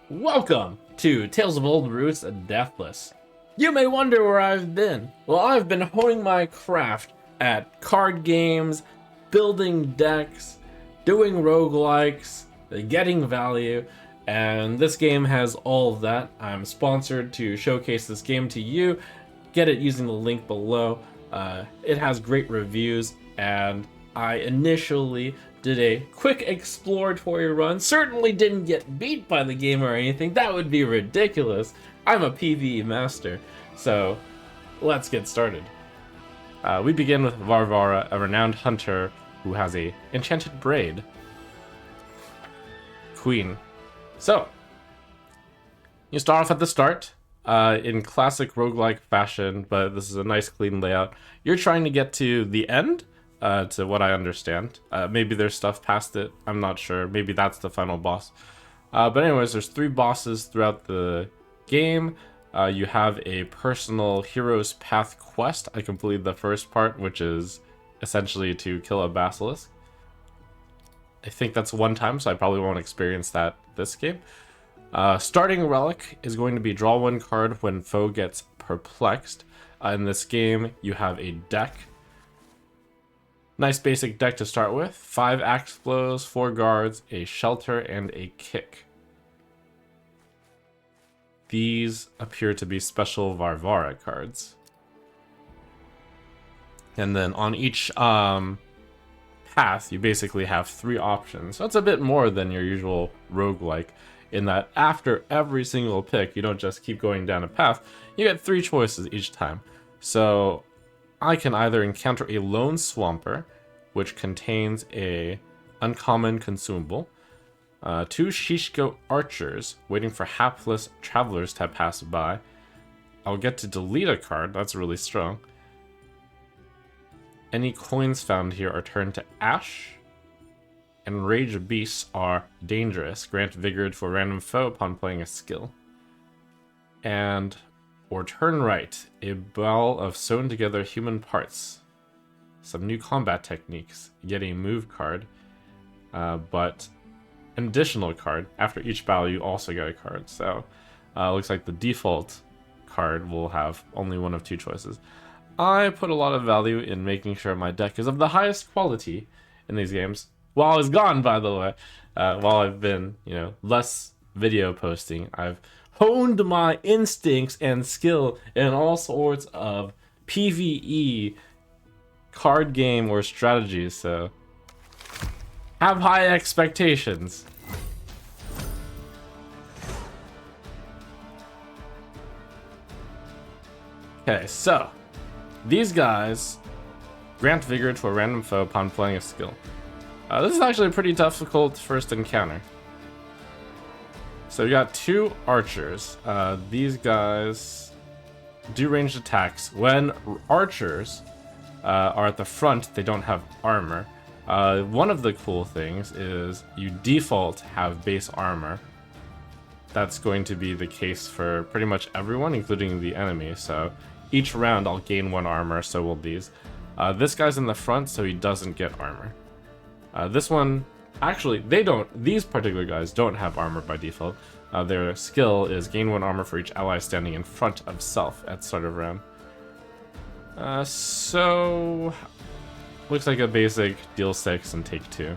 Welcome to Tales of Old Roots and Deathless. You may wonder where I've been. Well, I've been honing my craft at card games, building decks, doing roguelikes, getting value, and this game has all of that. I'm sponsored to showcase this game to you. Get it using the link below. It has great reviews, and I initially did a quick exploratory run. Certainly didn't get beat by the game or anything. That would be ridiculous. I'm a PvE master. So let's get started. We begin with Varvara, a renowned hunter who has a enchanted braid. Queen. So, you start off at the start in classic roguelike fashion, but this is a nice clean layout. You're trying to get to the end, to what I understand. Maybe there's stuff past it, I'm not sure. Maybe that's the final boss. But anyways, there's 3 bosses throughout the game. You have a personal hero's path quest. I completed the first part, which is essentially to kill a basilisk. I think that's one time, so I probably won't experience that this game. Starting relic is going to be draw 1 card when foe gets perplexed. In this game, you have a deck. Nice basic deck to start with. 5 axe blows, 4 guards, a shelter, and a kick. These appear to be special Varvara cards. And then on each path, you basically have 3 options. So it's a bit more than your usual roguelike, in that after every single pick, you don't just keep going down a path, you get 3 choices each time. So I can either encounter a lone swamper, which contains a uncommon consumable, 2 Shishko archers waiting for hapless travelers to pass by. I'll get to delete a card, that's really strong. Any coins found here are turned to ash. And rage beasts are dangerous. Grant vigor to a random foe upon playing a skill. And or turn right, a ball of sewn together human parts. Some new combat techniques. Get a move card, but an additional card. After each battle, you also get a card. So looks like the default card will have only one of 2 choices. I put a lot of value in making sure my deck is of the highest quality in these games. While I was gone, by the way, while I've been, less video posting, I've honed my instincts and skill in all sorts of PvE, card game, or strategies, so have high expectations. Okay, so these guys grant vigor to a random foe upon playing a skill. This is actually a pretty difficult first encounter. So we got 2 archers. These guys do ranged attacks. When archers are at the front, they don't have armor. One of the cool things is you default have base armor. That's going to be the case for pretty much everyone, including the enemy. So each round I'll gain 1 armor, so will these. This guy's in the front, so he doesn't get armor. This one, actually, these particular guys don't have armor by default. Their skill is gain 1 armor for each ally standing in front of self at start of round. So, looks like a basic deal 6 and take 2.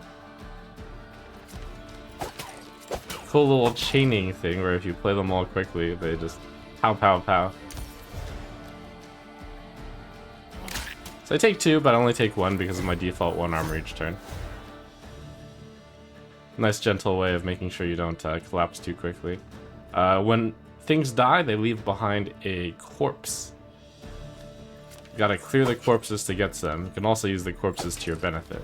Cool little chaining thing where if you play them all quickly, they just pow pow pow. So I take 2, but I only take 1 because of my default 1 armor each turn. Nice gentle way of making sure you don't collapse too quickly. When things die, they leave behind a corpse. You gotta clear the corpses to get them. You can also use the corpses to your benefit.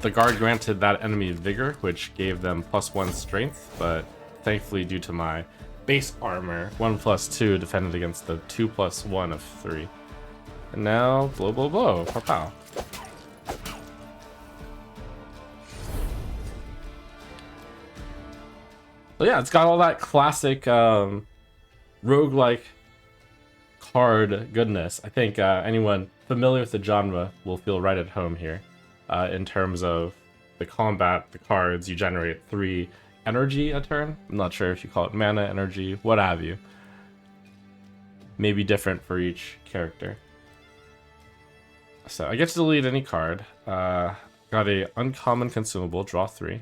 The guard granted that enemy vigor, which gave them +1 strength, but thankfully due to my base armor, 1+2 defended against the 2+1 of 3. And now, blow, blow, blow, pow, pow. So yeah, it's got all that classic roguelike card goodness. I think anyone familiar with the genre will feel right at home here. in terms of the combat, the cards. You generate 3 energy a turn. I'm not sure if you call it mana, energy, what have you. Maybe different for each character. So I get to delete any card. Got a uncommon consumable, draw 3.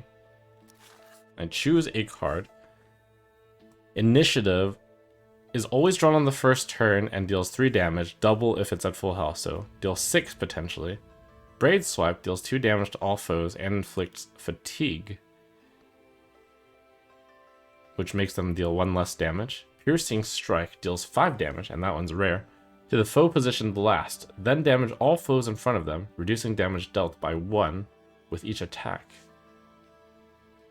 And choose a card. Initiative is always drawn on the first turn and deals 3 damage, double if it's at full health, so deal 6 potentially. Braid Swipe deals 2 damage to all foes and inflicts fatigue, which makes them deal 1 less damage. Piercing Strike deals 5 damage, and that one's rare, to the foe positioned last, then damage all foes in front of them, reducing damage dealt by 1 with each attack.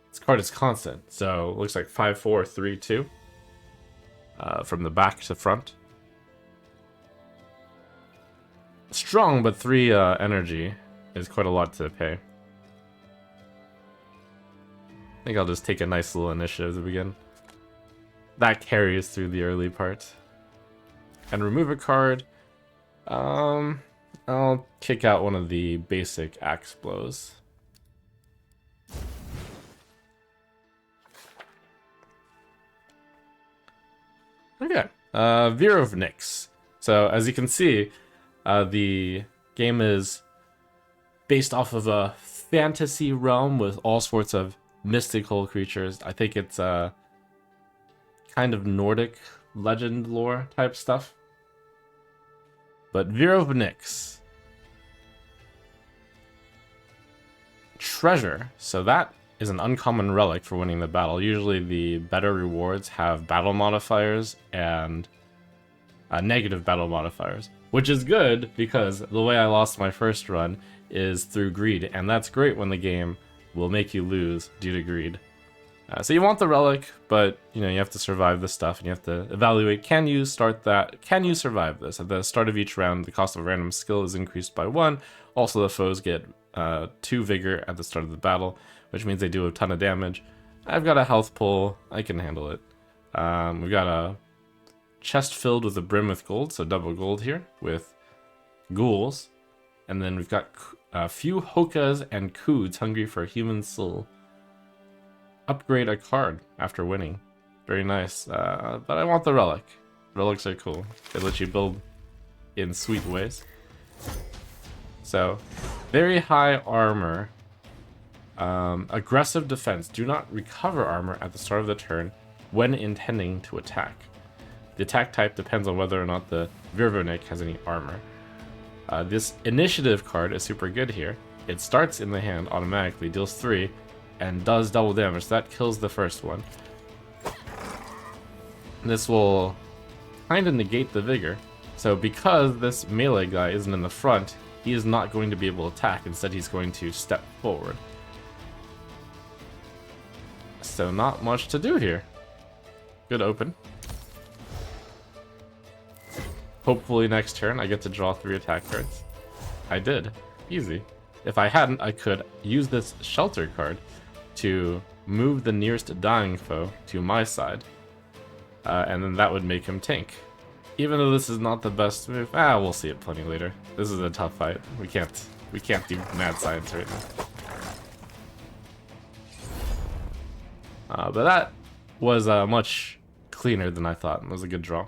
This card is constant, so it looks like 5/4, 3/2 from the back to front. Strong, but 3 energy is quite a lot to pay. I think I'll just take a nice little initiative to begin. That carries through the early part. And remove a card. I'll kick out one of the basic axe blows. Okay, Virovnix. So as you can see, the game is based off of a fantasy realm with all sorts of mystical creatures. I think it's kind of Nordic legend lore type stuff. But Virovnix. Treasure. So that is an uncommon relic for winning the battle. Usually the better rewards have battle modifiers and negative battle modifiers, which is good because the way I lost my first run is through greed, and that's great when the game will make you lose due to greed. So you want the relic, but you have to survive this stuff, and you have to evaluate, can you survive this? At the start of each round, the cost of a random skill is increased by 1. Also, the foes get 2 vigor at the start of the battle, which means they do a ton of damage. I've got a health pull, I can handle it. We've got a chest filled with a brim with gold, so double gold here, with ghouls. And then we've got a few hokas and coods hungry for a human soul. Upgrade a card after winning. Very nice. But I want the relic. Relics are cool. They let you build in sweet ways. So, very high armor. Aggressive defense. Do not recover armor at the start of the turn when intending to attack. The attack type depends on whether or not the Virovnix has any armor. This initiative card is super good here. It starts in the hand automatically, deals 3, and does double damage. That kills the first one. This will kind of negate the vigor. So because this melee guy isn't in the front, he is not going to be able to attack. Instead, he's going to step forward. So not much to do here. Good open. Hopefully next turn I get to draw 3 attack cards. I did. Easy. If I hadn't, I could use this shelter card to move the nearest dying foe to my side. And then that would make him tank. Even though this is not the best move, we'll see it plenty later. This is a tough fight. We can't do mad science right now. But that was much cleaner than I thought. It was a good draw.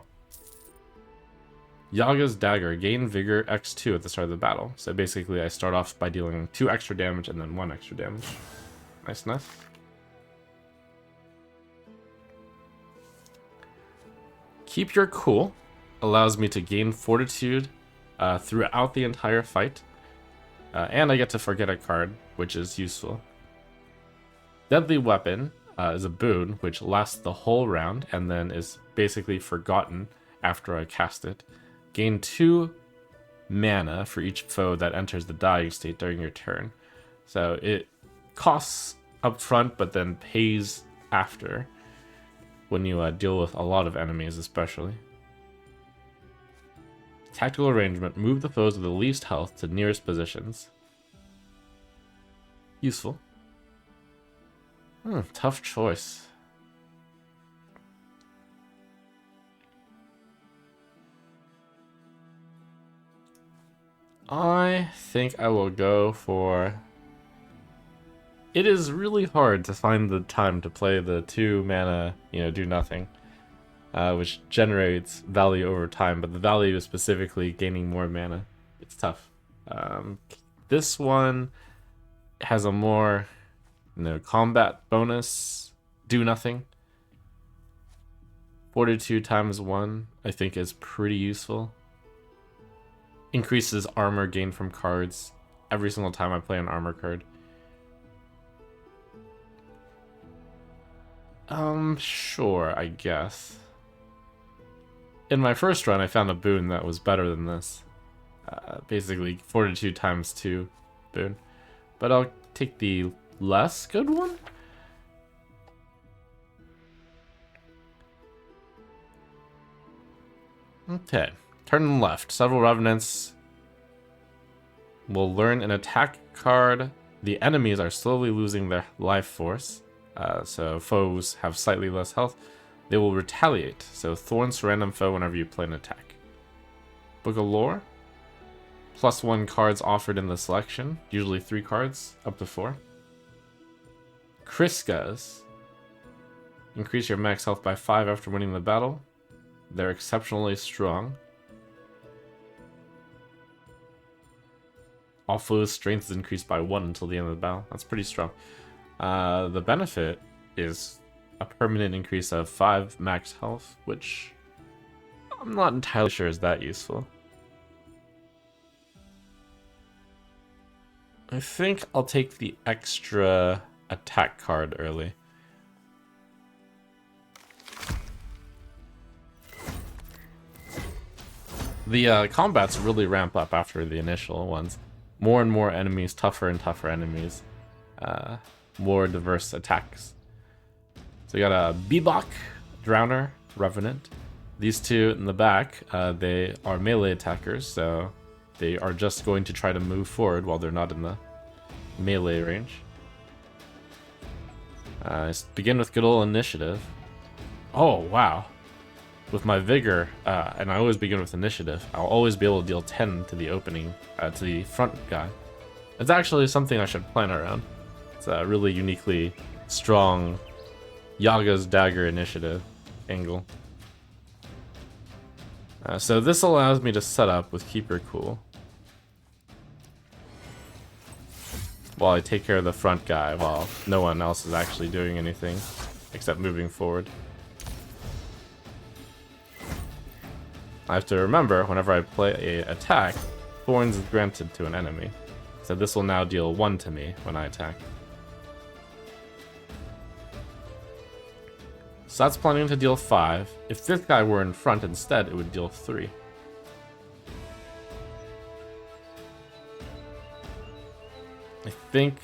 Yaga's Dagger, gain Vigor X2 at the start of the battle. So basically I start off by dealing 2 extra damage and then 1 extra damage. Nice, nice. Keep Your Cool allows me to gain Fortitude throughout the entire fight. And I get to forget a card, which is useful. Deadly Weapon is a boon, which lasts the whole round and then is basically forgotten after I cast it. Gain 2 mana for each foe that enters the dying state during your turn. So it costs up front, but then pays after when you deal with a lot of enemies, especially. Tactical Arrangement. Move the foes with the least health to nearest positions. Useful. Tough choice. I think I will go for... It is really hard to find the time to play the 2 mana, do nothing, which generates value over time, but the value is specifically gaining more mana. It's tough. This one has a more, combat bonus, do nothing. Fortitude times 1, I think, is pretty useful. Increases armor gained from cards every single time I play an armor card. Sure, I guess. In my first run, I found a boon that was better than this. Basically, Fortitude times 2 boon. But I'll take the less good one? Okay. Turn left. Several Revenants will learn an attack card. The enemies are slowly losing their life force. So foes have slightly less health. They will retaliate. So thorns to random foe whenever you play an attack. Book of Lore. +1 cards offered in the selection. Usually 3 cards, up to 4. Kriskas. Increase your max health by 5 after winning the battle. They're exceptionally strong. All foes' strength is increased by 1 until the end of the battle. That's pretty strong. The benefit is a permanent increase of 5 max health, which I'm not entirely sure is that useful. I think I'll take the extra attack card early. The combats really ramp up after the initial ones. More and more enemies, tougher and tougher enemies. More diverse attacks. So you got a Bebok, Drowner, Revenant. These two in the back, they are melee attackers, so they are just going to try to move forward while they're not in the melee range. Begin with good old initiative. Oh, wow. With my vigor, and I always begin with initiative, I'll always be able to deal 10 to the opening, to the front guy. It's actually something I should plan around. It's a really uniquely strong Yaga's Dagger initiative angle. So this allows me to set up with Keeper Cool while I take care of the front guy while no one else is actually doing anything except moving forward. I have to remember, whenever I play an attack, Thorns is granted to an enemy. So this will now deal 1 to me when I attack. So that's planning to deal 5. If this guy were in front instead, it would deal 3. I think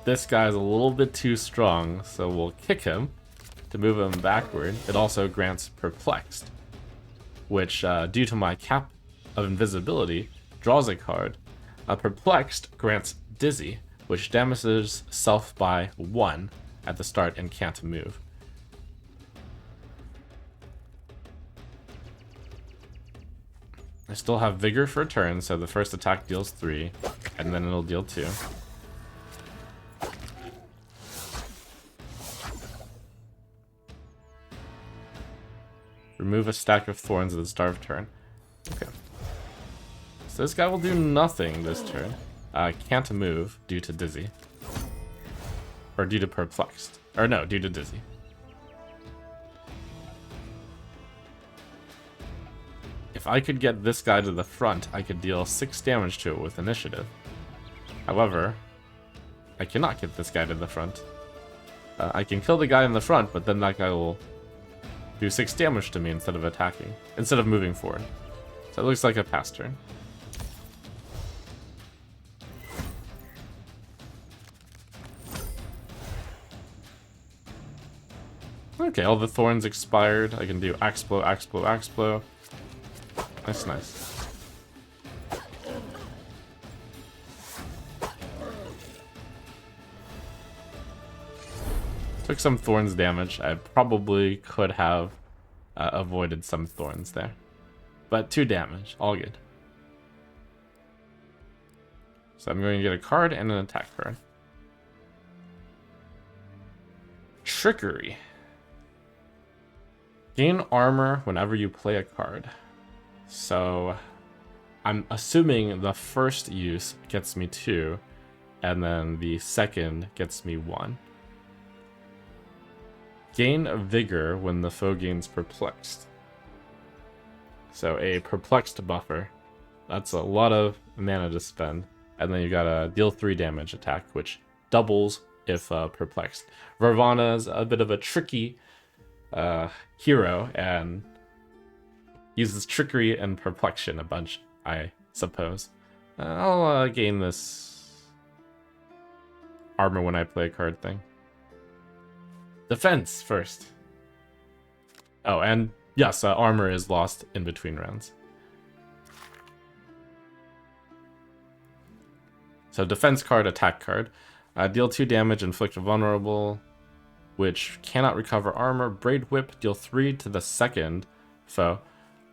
this guy's a little bit too strong, so we'll kick him to move him backward. It also grants Perplexed, which, due to my cap of invisibility, draws a card. Perplexed grants Dizzy, which damages self by 1 at the start and can't move. I still have Vigor for a turn, so the first attack deals 3, and then it'll deal 2. Remove a stack of thorns at the start of turn. Okay. So this guy will do nothing this turn. Can't move due to Dizzy. Or due to Perplexed. Or no, due to Dizzy. If I could get this guy to the front, I could deal 6 damage to it with initiative. However, I cannot get this guy to the front. I can kill the guy in the front, but then that guy will do 6 damage to me instead of attacking, instead of moving forward. So it looks like a pass turn. Okay, all the thorns expired. I can do Axplow, Axplow, Axplow. That's nice. Took some thorns damage. I probably could have avoided some thorns there. But 2 damage, all good. So I'm going to get a card and an attack card. Trickery. Gain armor whenever you play a card. So I'm assuming the first use gets me 2, and then the second gets me 1. Gain vigor when the foe gains perplexed. So a perplexed buffer. That's a lot of mana to spend. And then you got a deal 3 damage attack, which doubles if perplexed. Varvana's a bit of a tricky hero and uses trickery and perplexion a bunch, I suppose. I'll gain this armor when I play a card thing. Defense first. Oh, and yes, armor is lost in between rounds. So defense card, attack card. Deal 2 damage, inflict vulnerable, which cannot recover armor. Braid Whip, deal 3 to the second foe.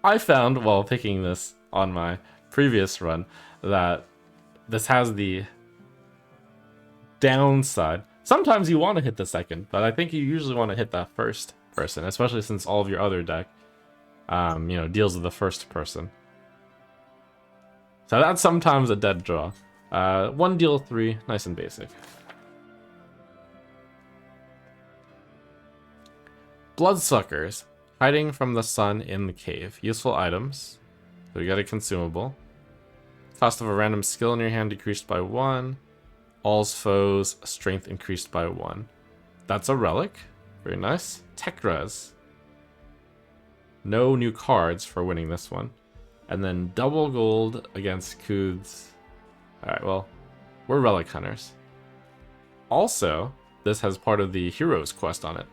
I found while picking this on my previous run that this has the downside. Sometimes you want to hit the second, but I think you usually want to hit that first person, especially since all of your other deck, deals with the first person. So that's sometimes a dead draw. 1 deal 3, nice and basic. Bloodsuckers, hiding from the sun in the cave. Useful items. So you got a consumable. Cost of a random skill in your hand decreased by 1. All's foes, strength increased by 1. That's a relic. Very nice. Tech res. No new cards for winning this one. And then double gold against Kuth's. Alright, well, we're relic hunters. Also, this has part of the hero's quest on it.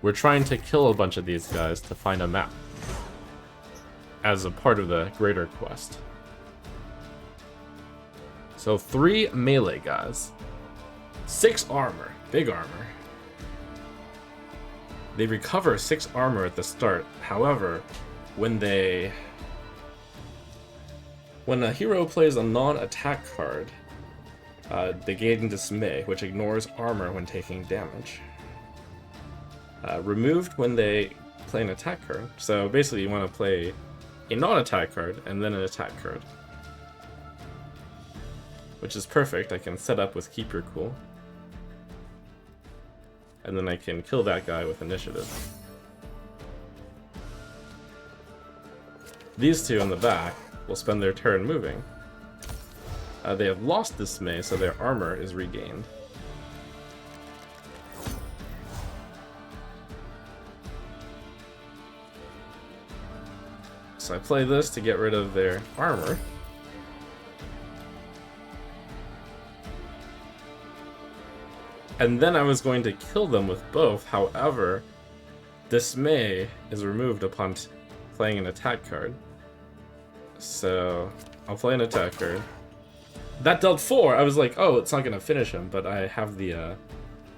We're trying to kill a bunch of these guys to find a map as a part of the greater quest. So 3 melee guys, 6 armor, big armor. They recover 6 armor at the start. However, when a hero plays a non-attack card, they gain Dismay, which ignores armor when taking damage. Removed when they play an attack card. So basically you want to play a non-attack card and then an attack card. Which is perfect. I can set up with Keep Your Cool. And then I can kill that guy with initiative. These two in the back will spend their turn moving. They have lost Dismay, so their armor is regained. So I play this to get rid of their armor. And then I was going to kill them with both, however, Dismay is removed upon playing an attack card. So I'll play an attack card. That dealt 4. I was like, oh, it's not gonna finish him, but I have the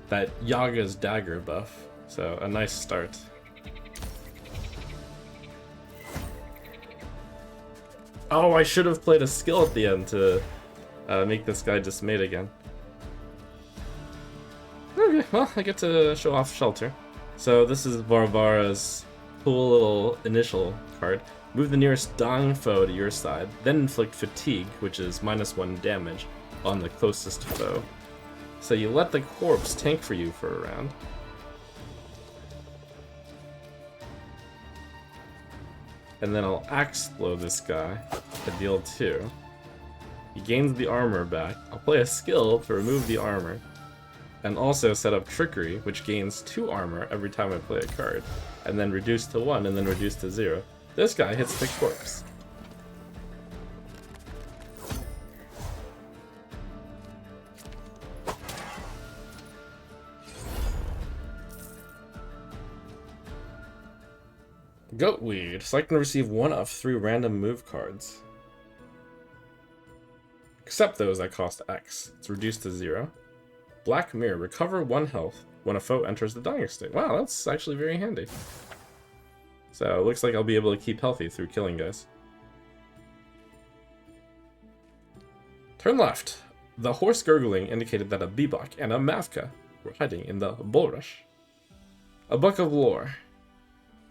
that Yaga's dagger buff, so a nice start. Oh, I should have played a skill at the end to make this guy dismayed again. Okay, well, I get to show off Shelter. So this is Varvara's cool little initial card. Move the nearest dying foe to your side, then inflict Fatigue, which is -1 damage, on the closest foe. So you let the corpse tank for you for a round. And then I'll axe blow this guy to deal 2. He gains the armor back. I'll play a skill to remove the armor. And also set up Trickery, which gains 2 armor every time I play a card. And then reduce to 1, and then reduce to 0. This guy hits the corpse. Goatweed. Select and receive 1 of 3 random move cards. Except those that cost X. It's reduced to 0. Black Mirror. Recover 1 health when a foe enters the dying state. Wow, that's actually very handy. So it looks like I'll be able to keep healthy through killing guys. Turn left. The horse gurgling indicated that a Bebop and a Mavka were hiding in the bulrush. A Book of Lore,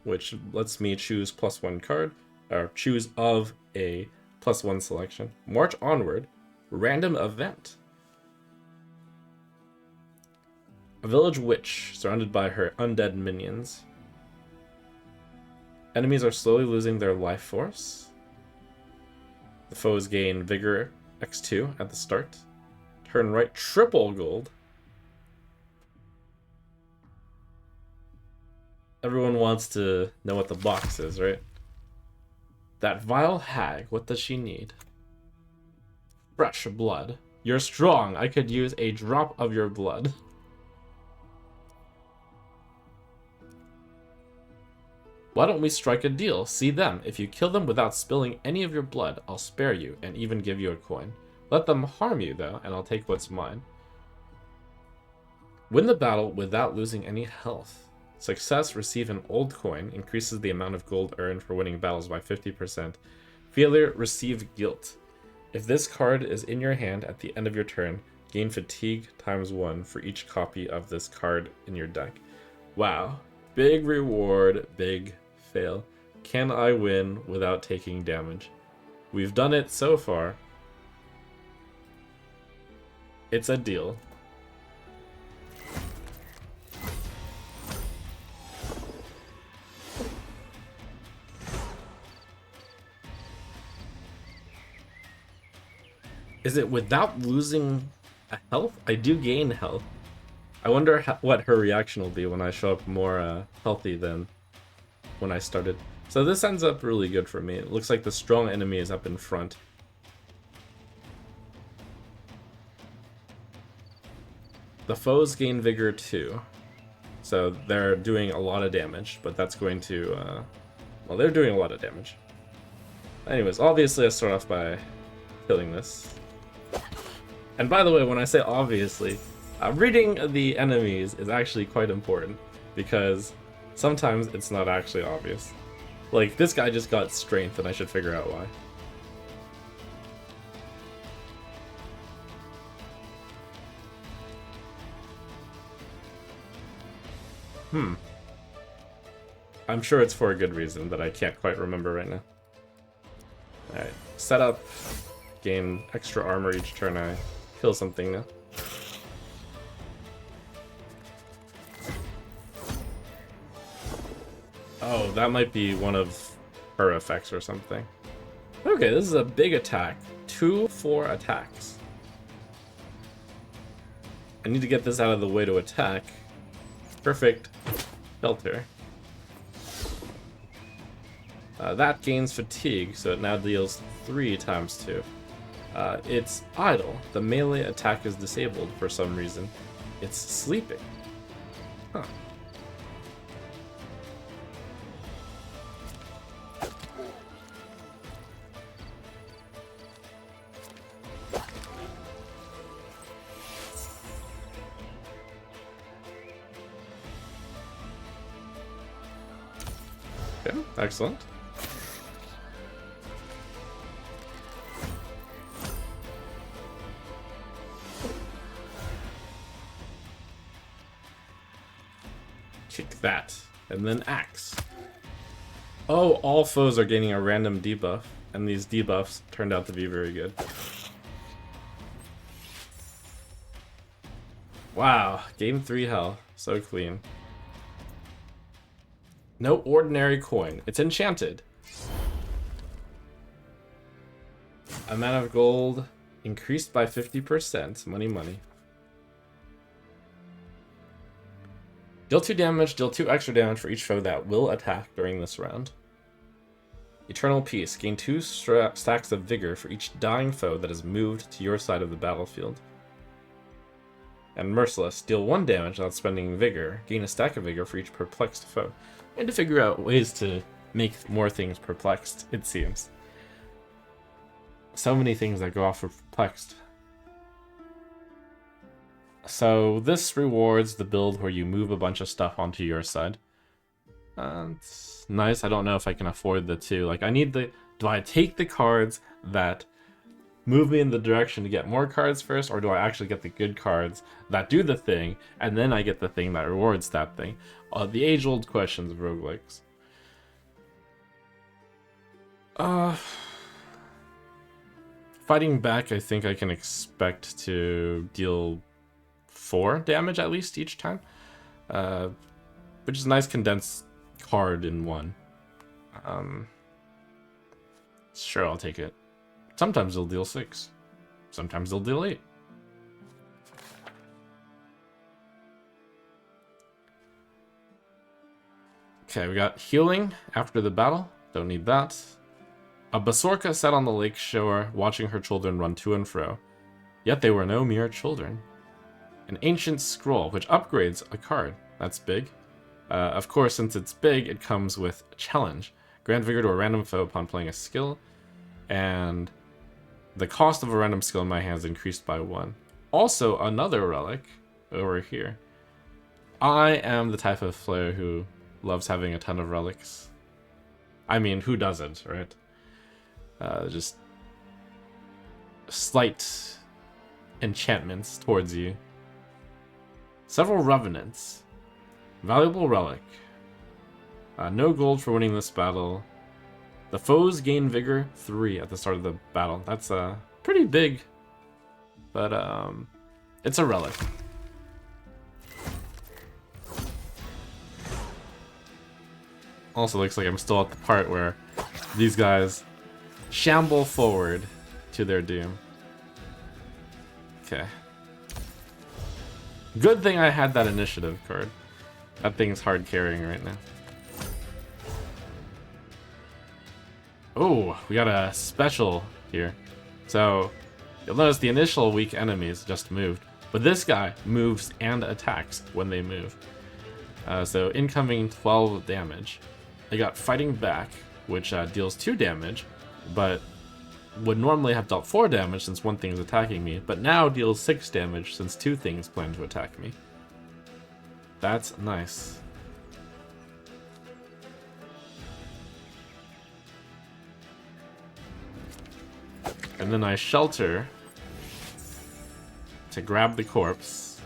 which lets me choose +1 card, or choose of a +1 selection. March onward. Random event. A village witch surrounded by her undead minions. Enemies are slowly losing their life force. The foes gain Vigor X2 at the start. Turn right, triple gold. Everyone wants to know what the box is, right? That vile hag, what does she need? Fresh blood. You're strong. I could use a drop of your blood. Why don't we strike a deal? See them. If you kill them without spilling any of your blood, I'll spare you and even give you a coin. Let them harm you, though, and I'll take what's mine. Win the battle without losing any health. Success, receive an old coin, increases the amount of gold earned for winning battles by 50%. Failure, receive guilt. If this card is in your hand at the end of your turn, gain fatigue ×1 for each copy of this card in your deck. Wow. Big reward, big fail. Can I win without taking damage? We've done it so far. It's a deal. Is it without losing a health? I do gain health. I wonder what her reaction will be when I show up more healthy than when I started. So this ends up really good for me. It looks like the strong enemy is up in front. The foes gain Vigor 2. So they're doing a lot of damage, but that's going to... well, they're doing a lot of damage. Anyways, obviously I start off by killing this. And by the way, when I say obviously, reading the enemies is actually quite important, because sometimes it's not actually obvious. Like, this guy just got strength, and I should figure out why. I'm sure it's for a good reason, but I can't quite remember right now. Alright, set up, gain extra armor each turn I kill something now. Oh, that might be one of her effects or something. Okay, this is a big attack. 2/4 attacks. I need to get this out of the way to attack. Perfect. Shelter. That gains fatigue, so it now deals 3 × 2. It's idle. The melee attack is disabled for some reason. It's sleeping. Huh. Okay, excellent. Kick that, and then axe. Oh, all foes are gaining a random debuff, and these debuffs turned out to be very good. Wow, gain 3 health, so clean. No ordinary coin, it's enchanted. Amount of gold increased by 50%, money money. Deal 2 damage, deal 2 extra damage for each foe that will attack during this round. Eternal Peace, gain 2 stacks of Vigor for each dying foe that is moved to your side of the battlefield. And Merciless, deal 1 damage without spending Vigor, gain a stack of Vigor for each perplexed foe. I had to figure out ways to make more things perplexed, it seems. So many things that go off of perplexed. So this rewards the build where you move a bunch of stuff onto your side. It's nice. I don't know if I can afford the 2. Like, I need the... Do I take the cards that move me in the direction to get more cards first, or do I actually get the good cards that do the thing, and then I get the thing that rewards that thing? The age-old questions of roguelikes. Fighting back, I think I can expect to deal 4 damage at least each time, which is a nice condensed card in one. Sure, I'll take it. Sometimes they'll deal 6. Sometimes they'll deal 8. Okay, we got healing after the battle. Don't need that. A Basorka sat on the lake shore, watching her children run to and fro. Yet they were no mere children. An ancient scroll, which upgrades a card. That's big. Of course, since it's big, it comes with a challenge. Grant Vigor to a random foe upon playing a skill. And the cost of a random skill in my hands increased by 1. Also, another relic over here. I am the type of player who loves having a ton of relics. I mean, who doesn't, right? Just slight enchantments towards you. Several revenants. Valuable relic. No gold for winning this battle. The foes gain vigor 3 at the start of the battle. That's pretty big, but it's a relic. Also looks like I'm still at the part where these guys shamble forward to their doom. Okay. Good thing I had that initiative card. That thing's hard carrying right now. Oh, we got a special here. So, you'll notice the initial weak enemies just moved. But this guy moves and attacks when they move. So, incoming 12 damage. I got fighting back, which deals 2 damage, but would normally have dealt 4 damage since one thing is attacking me, but now deals 6 damage since 2 things plan to attack me. That's nice. And then I shelter to grab the corpse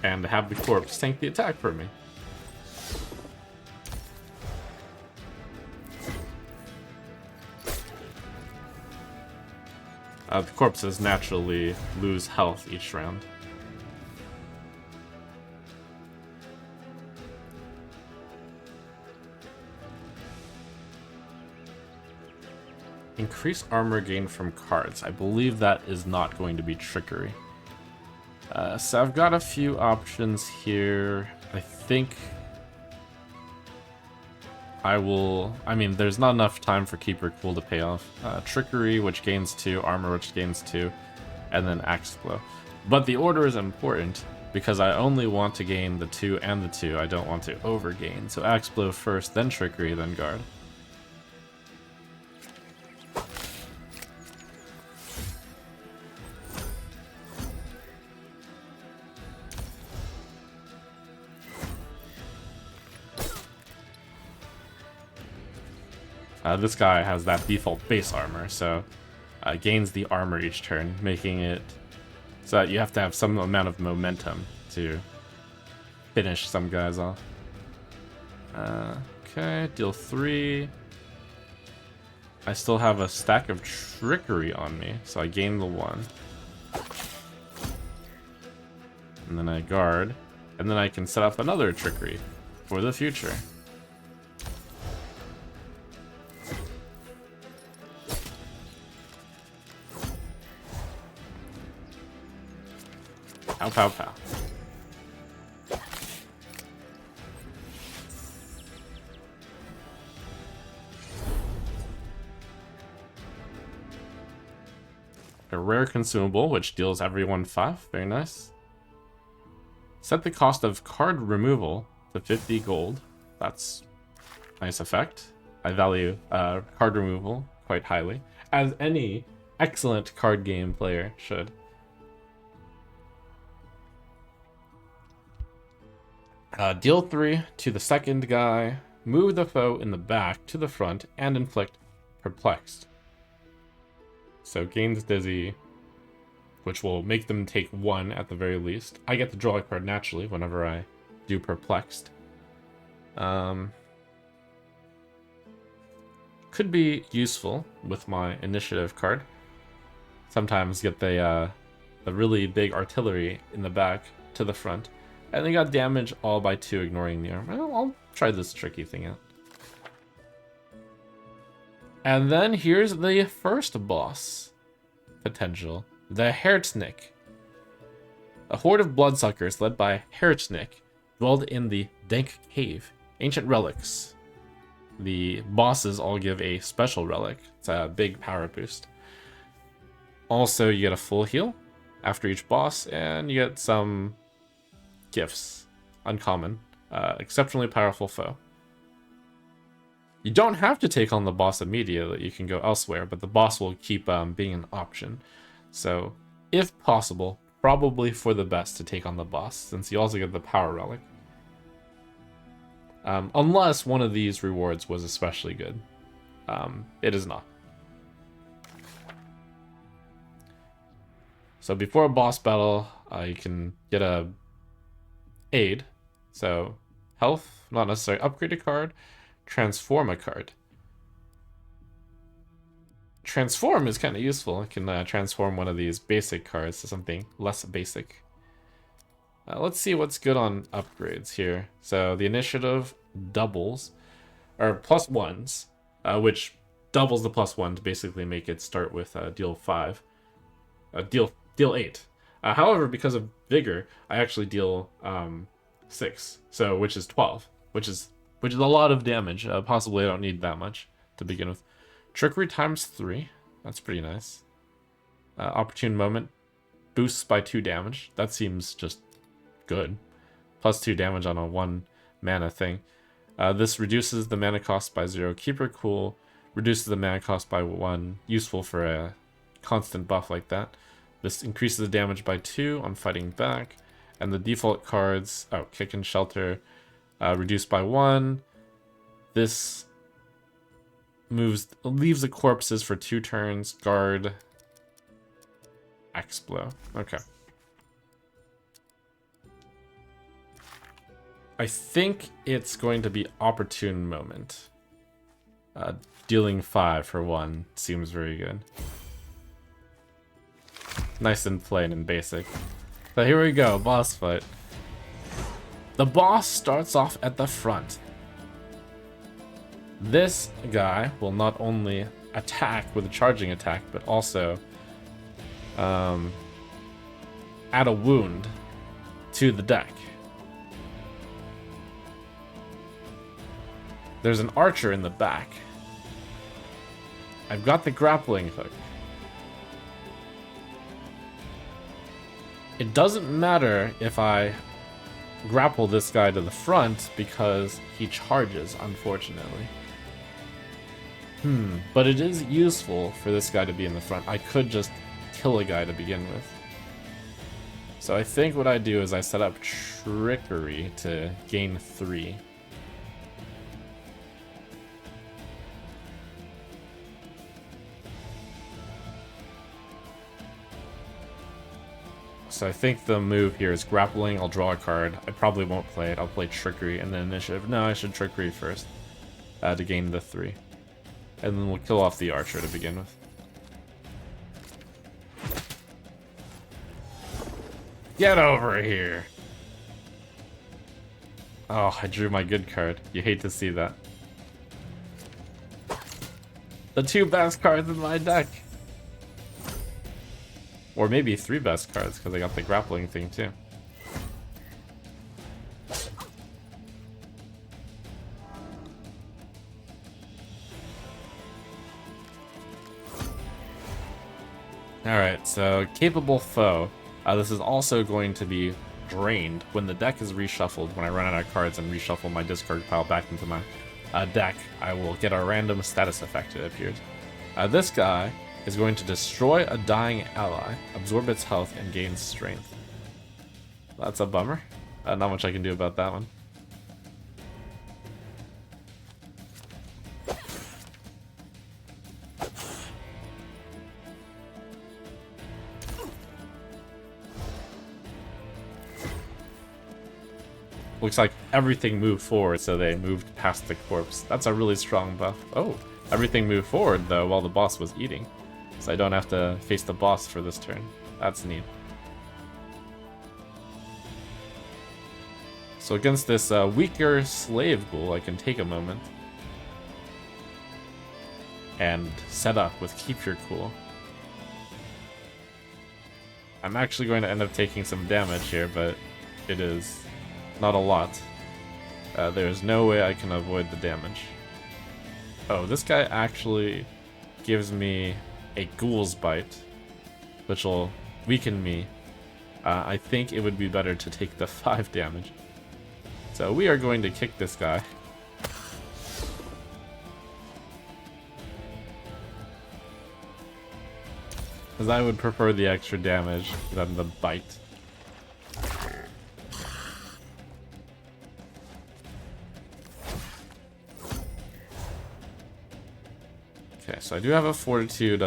and have the corpse tank the attack for me. The corpses naturally lose health each round. Increase armor gain from cards. I believe that is not going to be trickery. So I've got a few options here. I think I mean, there's not enough time for Keeper Cool to pay off. Trickery, which gains 2, armor, which gains 2, and then Axe Blow. But the order is important because I only want to gain the 2 and the 2. I don't want to overgain. So Axe Blow first, then Trickery, then Guard. This guy has that default base armor, so gains the armor each turn, making it so that you have to have some amount of momentum to finish some guys off. Okay, deal 3. I still have a stack of trickery on me, so I gain the 1. And then I guard, and then I can set up another trickery for the future. Pow, pow, pow. A rare consumable, which deals everyone 5. Very nice. Set the cost of card removal to 50 gold. That's a nice effect. I value card removal quite highly, as any excellent card game player should. Deal 3 to the second guy, move the foe in the back to the front, and inflict Perplexed. So gains Dizzy, which will make them take 1 at the very least. I get to draw a card naturally whenever I do Perplexed. Could be useful with my initiative card. Sometimes get the really big artillery in the back to the front. And they got damage all by 2, ignoring the arm. Well, I'll try this tricky thing out. And then here's the first boss potential. The Hertznick. A horde of bloodsuckers led by Hertznick dwelled in the Dank Cave. Ancient relics. The bosses all give a special relic. It's a big power boost. Also, you get a full heal after each boss, and you get some gifts. Uncommon. Exceptionally powerful foe. You don't have to take on the boss immediately. You can go elsewhere, but the boss will keep being an option. So, if possible, probably for the best to take on the boss, since you also get the power relic. Unless one of these rewards was especially good. It is not. So before a boss battle, you can get a aid. So health, not necessarily upgrade a card. Transform a card. Transform is kind of useful. It can transform one of these basic cards to something less basic. Let's see what's good on upgrades here. So the initiative doubles, or +1s, which doubles the +1 to basically make it start with deal 5, deal 8. However, because of vigor, I actually deal 6, so which is 12, which is a lot of damage. Possibly I don't need that much to begin with. Trickery ×3, that's pretty nice. Opportune moment boosts by 2 damage. That seems just good. +2 damage on a 1 mana thing. This reduces the mana cost by 0. Keeper cool reduces the mana cost by 1. Useful for a constant buff like that. This increases the damage by 2 on fighting back. And the default cards, Kick and Shelter, reduced by 1. This leaves the corpses for 2 turns. Guard, Axblow. Okay. I think it's going to be Opportune Moment. Dealing 5 for 1 seems very good. Nice and plain and basic. So here we go, boss fight. The boss starts off at the front. This guy will not only attack with a charging attack, but also add a wound to the deck. There's an archer in the back. I've got the grappling hook. It doesn't matter if I grapple this guy to the front because he charges, unfortunately. But it is useful for this guy to be in the front. I could just kill a guy to begin with. So I think what I do is I set up Trickery to gain 3. So I think the move here is grappling. I'll draw a card. I probably won't play it. I'll play Trickery and then Initiative. No, I should Trickery first to gain the 3. And then we'll kill off the archer to begin with. Get over here! Oh, I drew my good card. You hate to see that. The 2 best cards in my deck! Or maybe 3 best cards, because I got the grappling thing too. Alright, so Capable Foe. This is also going to be drained when the deck is reshuffled. When I run out of cards and reshuffle my discard pile back into my deck, I will get a random status effect, it appears. This guy is going to destroy a dying ally, absorb its health, and gain strength. That's a bummer. Not much I can do about that one. Looks like everything moved forward, so they moved past the corpse. That's a really strong buff. Oh, everything moved forward, though, while the boss was eating. So I don't have to face the boss for this turn. That's neat. So against this weaker slave ghoul, I can take a moment and set up with Keep Your Cool. I'm actually going to end up taking some damage here, but it is not a lot. There's no way I can avoid the damage. Oh, this guy actually gives me a Ghoul's Bite, which will weaken me. I think it would be better to take the 5 damage. So we are going to kick this guy. Because I would prefer the extra damage than the bite. Okay, so I do have a fortitude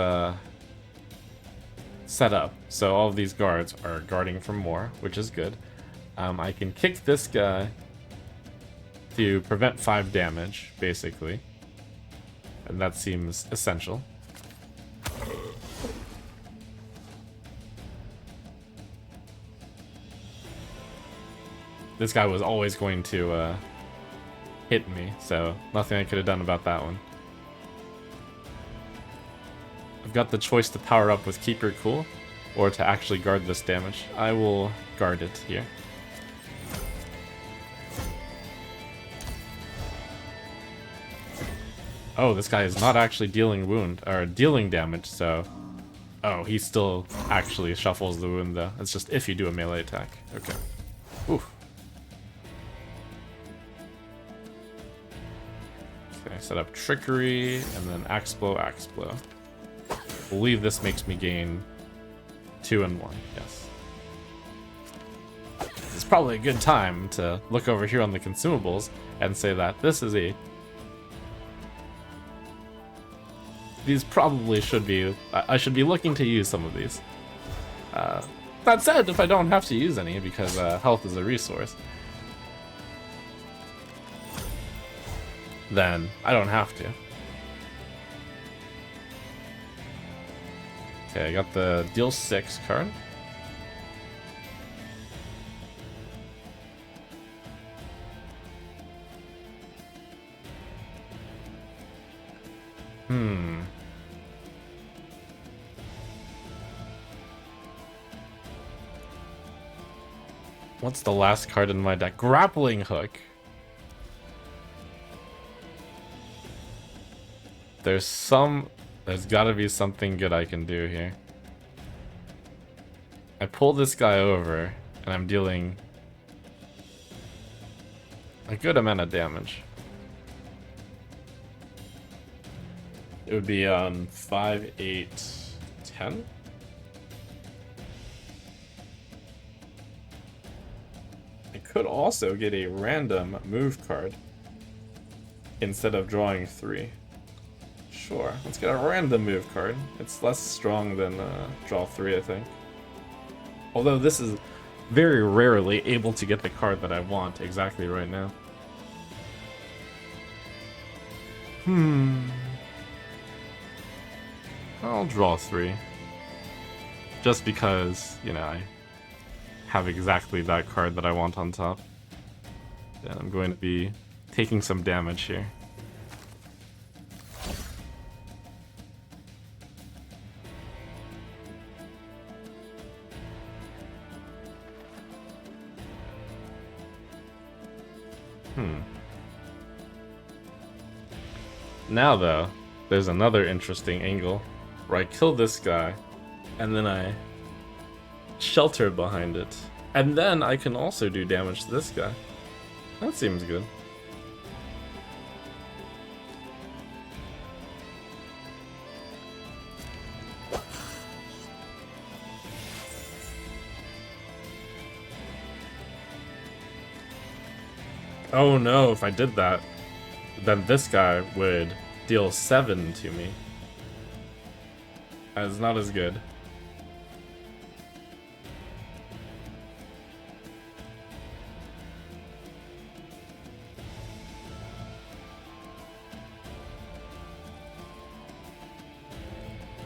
set up. So all of these guards are guarding for more, which is good. I can kick this guy to prevent 5 damage, basically. And that seems essential. This guy was always going to hit me, so nothing I could have done about that one. I've got the choice to power up with Keep Your Cool, or to actually guard this damage. I will guard it here. Oh, this guy is not actually dealing damage, so... Oh, he still actually shuffles the wound, though. It's just if you do a melee attack. Okay. Oof. Okay, set up Trickery, and then Axe Blow, Axe Blow. I believe this makes me gain 2 and 1, yes. It's probably a good time to look over here on the consumables and say that this is a... These probably should be... I should be looking to use some of these. That said, if I don't have to use any, because health is a resource, then I don't have to. Okay, I got the Deal 6 card. What's the last card in my deck? Grappling Hook. There's gotta be something good I can do here. I pull this guy over, and I'm dealing a good amount of damage. It would be on 5, 8, 10? I could also get a random move card instead of drawing 3. Sure, let's get a random move card. It's less strong than draw 3, I think. Although this is very rarely able to get the card that I want exactly right now. I'll draw 3. Just because, you know, I have exactly that card that I want on top. And I'm going to be taking some damage here. Now, though, there's another interesting angle where I kill this guy, and then I shelter behind it. And then I can also do damage to this guy. That seems good. Oh no, if I did that, then this guy would deal 7 to me. That's not as good.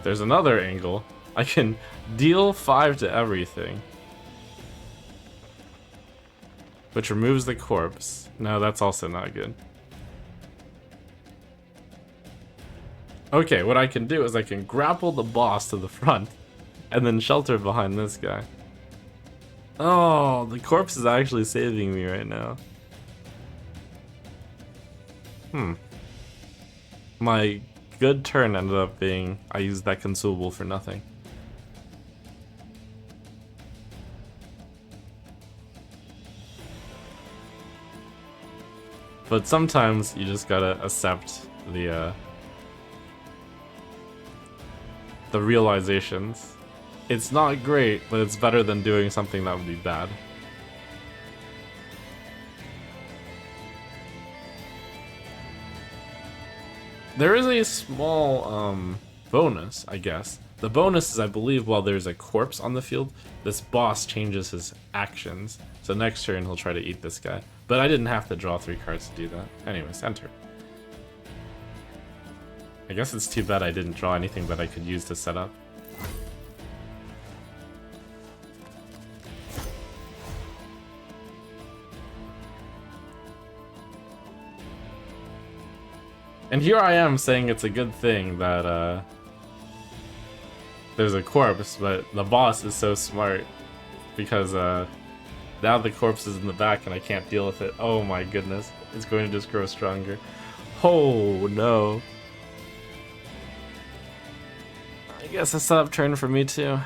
there's another angle. I can deal 5 to everything, which removes the corpse. No, that's also not good. Okay, what I can do is I can grapple the boss to the front and then shelter behind this guy. Oh, the corpse is actually saving me right now. My good turn ended up being I used that consumable for nothing. But sometimes you just gotta accept the realizations. It's not great, but it's better than doing something that would be bad. There is a small bonus, I guess. The bonus is, I believe, while there's a corpse on the field, this boss changes his actions. So next turn he'll try to eat this guy. But I didn't have to draw 3 cards to do that. Anyways, enter. I guess it's too bad I didn't draw anything that I could use to set up. And here I am saying it's a good thing that there's a corpse, but the boss is so smart because now the corpse is in the back and I can't deal with it. Oh my goodness, it's going to just grow stronger. Oh no. I guess a setup turn for me too.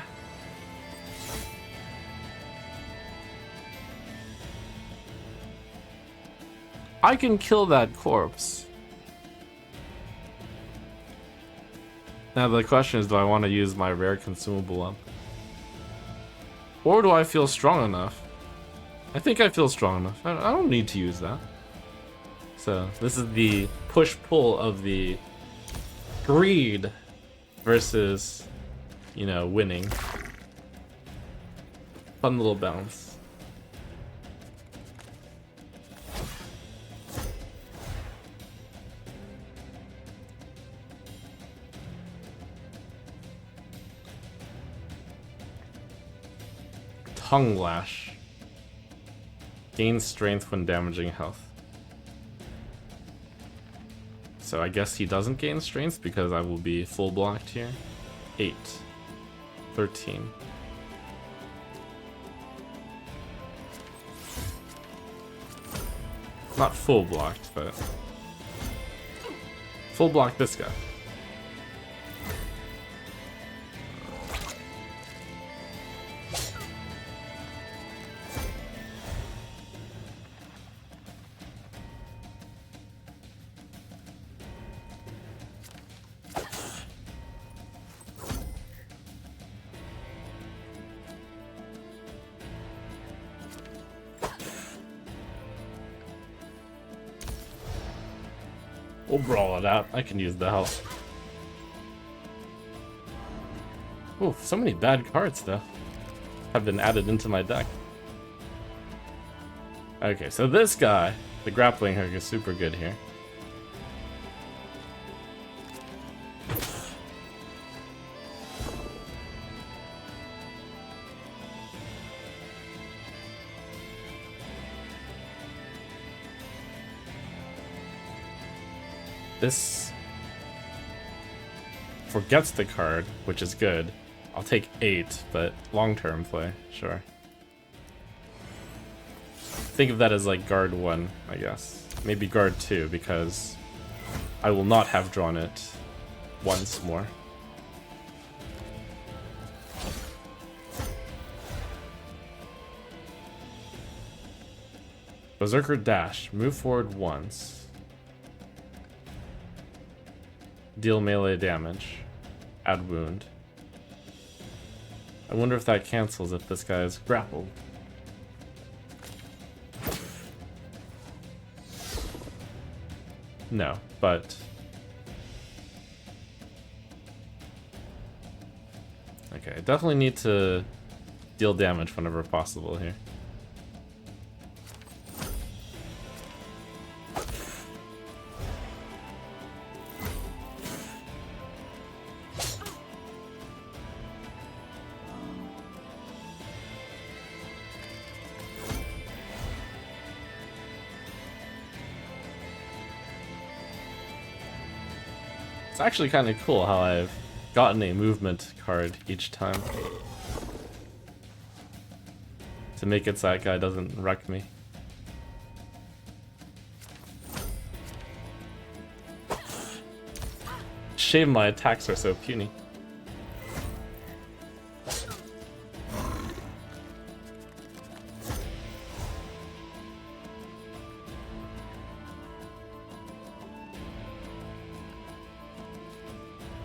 I can kill that corpse. Now the question is, do I want to use my rare consumable up? Or do I feel strong enough? I think I feel strong enough. I don't need to use that. So this is the push-pull of the greed versus, you know, winning. Fun little bounce. Tongue Lash. Gains strength when damaging health. So I guess he doesn't gain strength because I will be full blocked here. 8. 13. Not full blocked, but full block this guy. We'll brawl it out. I can use the health. Oh, so many bad cards though have been added into my deck. Okay, so this guy, the grappling hook, is super good here. This forgets the card, which is good. I'll take 8, but long-term play, sure. Think of that as like guard 1, I guess. Maybe guard 2, because I will not have drawn it once more. Berserker Dash. Move forward once. Deal melee damage. Add wound. I wonder if that cancels if this guy is grappled. No, but... Okay, I definitely need to deal damage whenever possible here. It's actually kind of cool how I've gotten a movement card each time. To make it so that guy doesn't wreck me. Shame my attacks are so puny.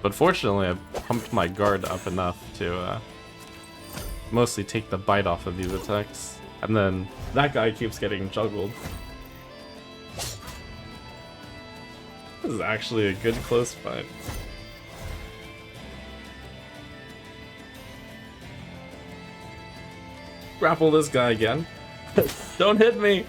But fortunately, I've pumped my guard up enough to mostly take the bite off of these attacks. And then that guy keeps getting juggled. This is actually a good close fight. Grapple this guy again. Don't hit me!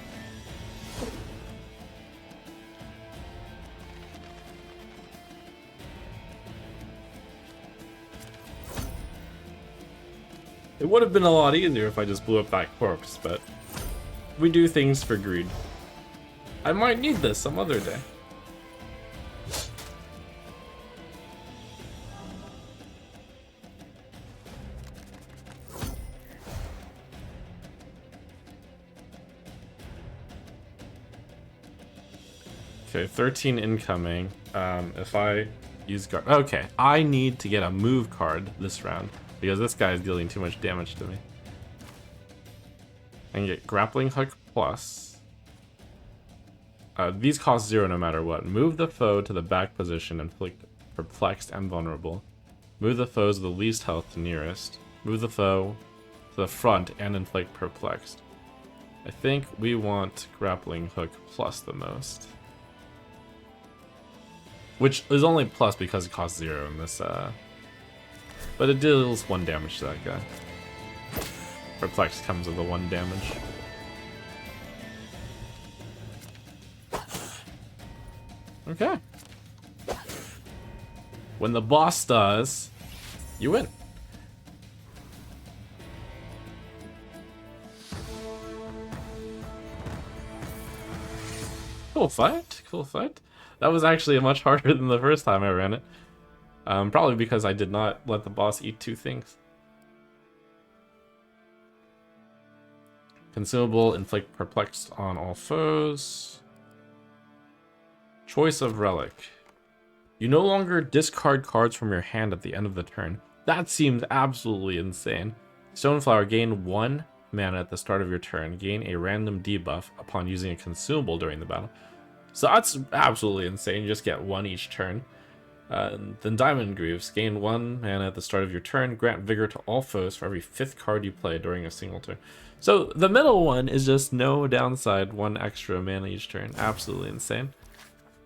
It would have been a lot easier if I just blew up that corpse, but we do things for greed. I might need this some other day. Okay, 13 incoming. If I use guard... Okay, I need to get a move card this round, because this guy is dealing too much damage to me. I can get Grappling Hook Plus. These cost 0 no matter what. Move the foe to the back position, inflict perplexed and vulnerable. Move the foes with the least health to nearest. Move the foe to the front and inflict perplexed. I think we want Grappling Hook Plus the most. Which is only plus because it costs 0 in this, but it deals 1 damage to that guy. Perplex comes with the 1 damage. Okay. When the boss does, you win. Cool fight, cool fight. That was actually much harder than the first time I ran it. Probably because I did not let the boss eat 2 things. Consumable, inflict perplexed on all foes. Choice of relic. You no longer discard cards from your hand at the end of the turn. That seems absolutely insane. Stoneflower, gain 1 mana at the start of your turn. Gain a random debuff upon using a consumable during the battle. So that's absolutely insane. You just get 1 each turn. Then Diamond Greaves. Gain 1 mana at the start of your turn. Grant Vigor to all foes for every 5th card you play during a single turn. So the middle one is just no downside. 1 extra mana each turn. Absolutely insane.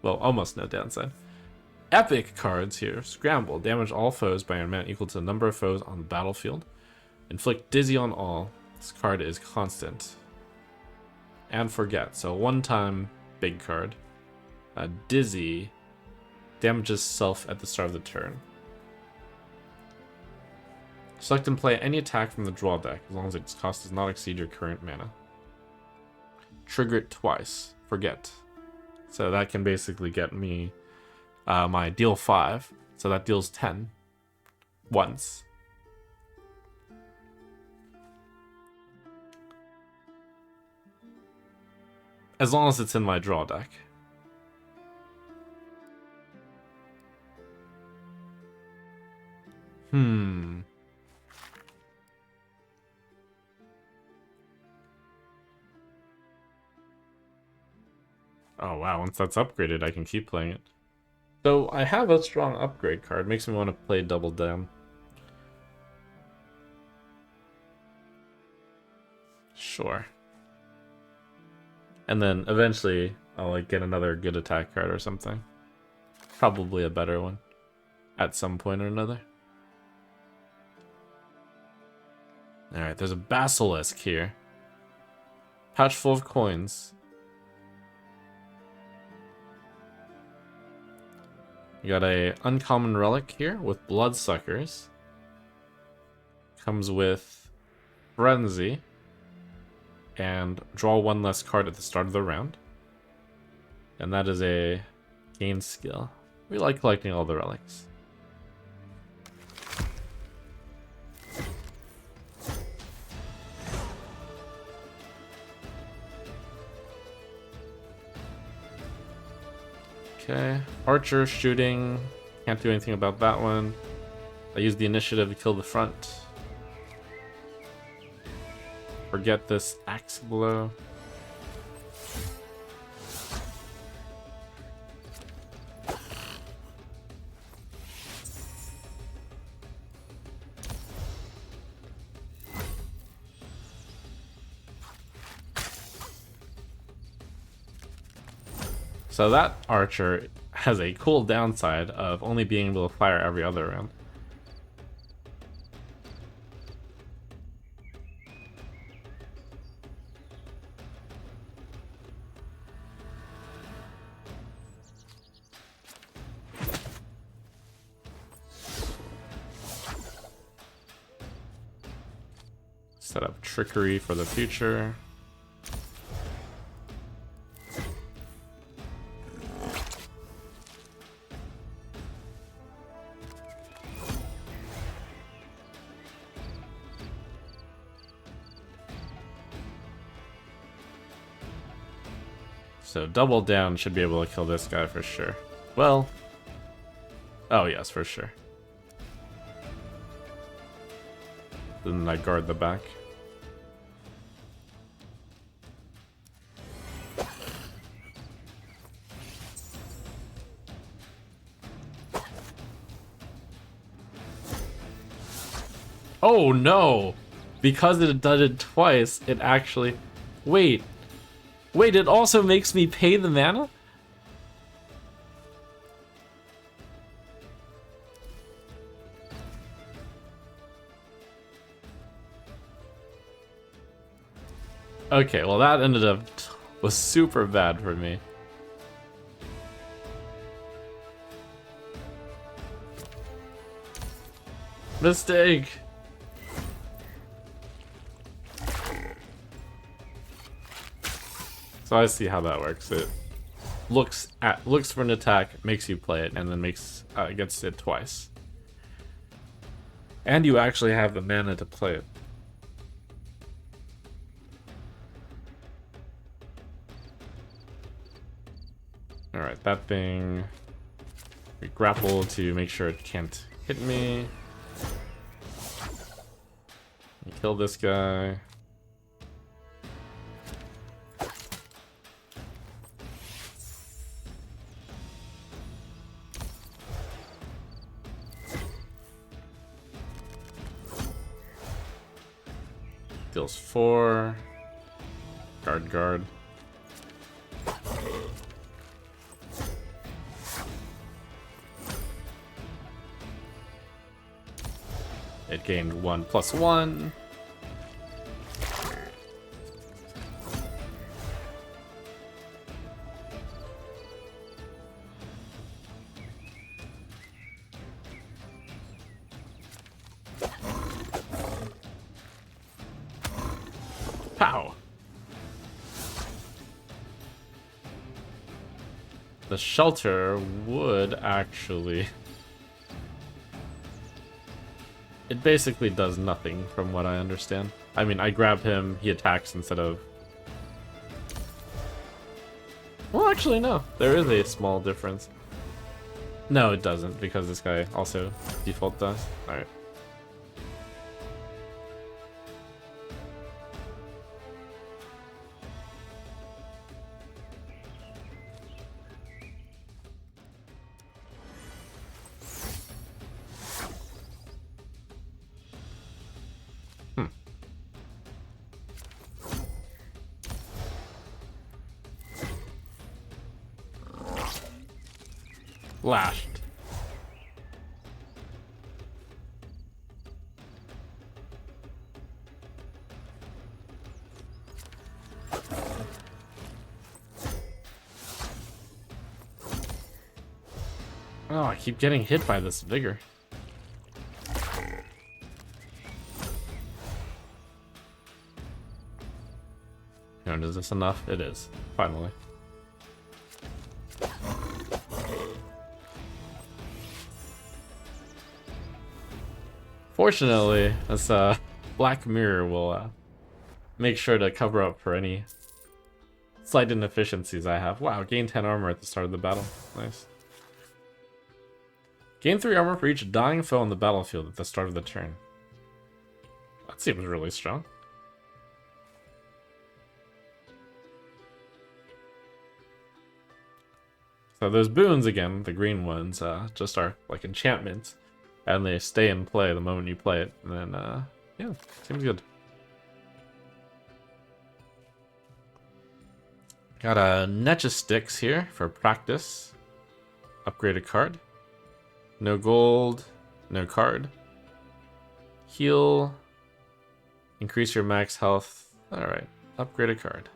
Well, almost no downside. Epic cards here. Scramble. Damage all foes by an amount equal to the number of foes on the battlefield. Inflict Dizzy on all. This card is constant. And Forget. So 1-time big card. Dizzy damages self at the start of the turn. Select and play any attack from the draw deck as long as its cost does not exceed your current mana. Trigger it twice. Forget. So that can basically get me my deal 5. So that deals 10 once. As long as it's in my draw deck. Oh wow, once that's upgraded, I can keep playing it. So I have a strong upgrade card. Makes me want to play Double Down. Sure. And then eventually I'll like get another good attack card or something. Probably a better one. At some point or another. Alright, there's a Basilisk here. Pouch full of coins. You got a uncommon relic here with Bloodsuckers. Comes with Frenzy. And draw 1 less card at the start of the round. And that is a gain skill. We like collecting all the relics. Okay, archer shooting. Can't do anything about that one. I use the initiative to kill the front. Forget this axe blow. So that archer has a cool downside of only being able to fire every other round. Set up trickery for the future. So double down should be able to kill this guy for sure. Well, oh yes, for sure. Then I guard the back. Oh no! Because it did it twice, it actually... Wait, it also makes me pay the mana? Okay, well that ended up... was super bad for me. Mistake! So I see how that works. It looks for an attack, makes you play it, and then gets it twice. And you actually have the mana to play it. Alright, that thing... We grapple to make sure it can't hit me. Kill this guy. Deals 4. Guard. It gained 1+1. Pow! The shelter would actually... It basically does nothing from what I understand. I mean, I grab him, he attacks instead of... Well, actually, no. There is a small difference. No, it doesn't, because this guy also default does. Alright. Lashed. Oh, I keep getting hit by this vigor. And is this enough? It is. Finally. Fortunately, this Black Mirror will make sure to cover up for any slight inefficiencies I have. Wow, gain 10 armor at the start of the battle. Nice. Gain 3 armor for each dying foe on the battlefield at the start of the turn. That seems really strong. So those boons, again, the green ones, just are like enchantments. And they stay in play the moment you play it. And then, yeah, seems good. Got a Netcha Sticks here for practice. Upgrade a card. No gold, no card. Heal. Increase your max health. Alright, upgrade a card.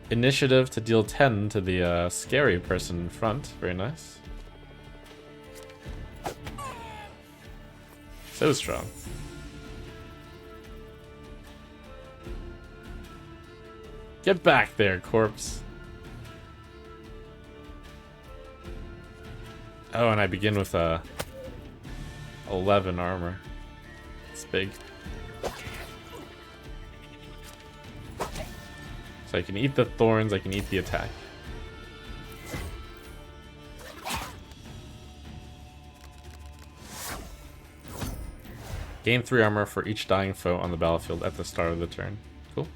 Initiative to deal 10 to the scary person in front. Very nice. So strong. Get back there, corpse. Oh, and I begin with 11 armor. It's big. So I can eat the thorns, I can eat the attack. Gain 3 armor for each dying foe on the battlefield at the start of the turn. Cool.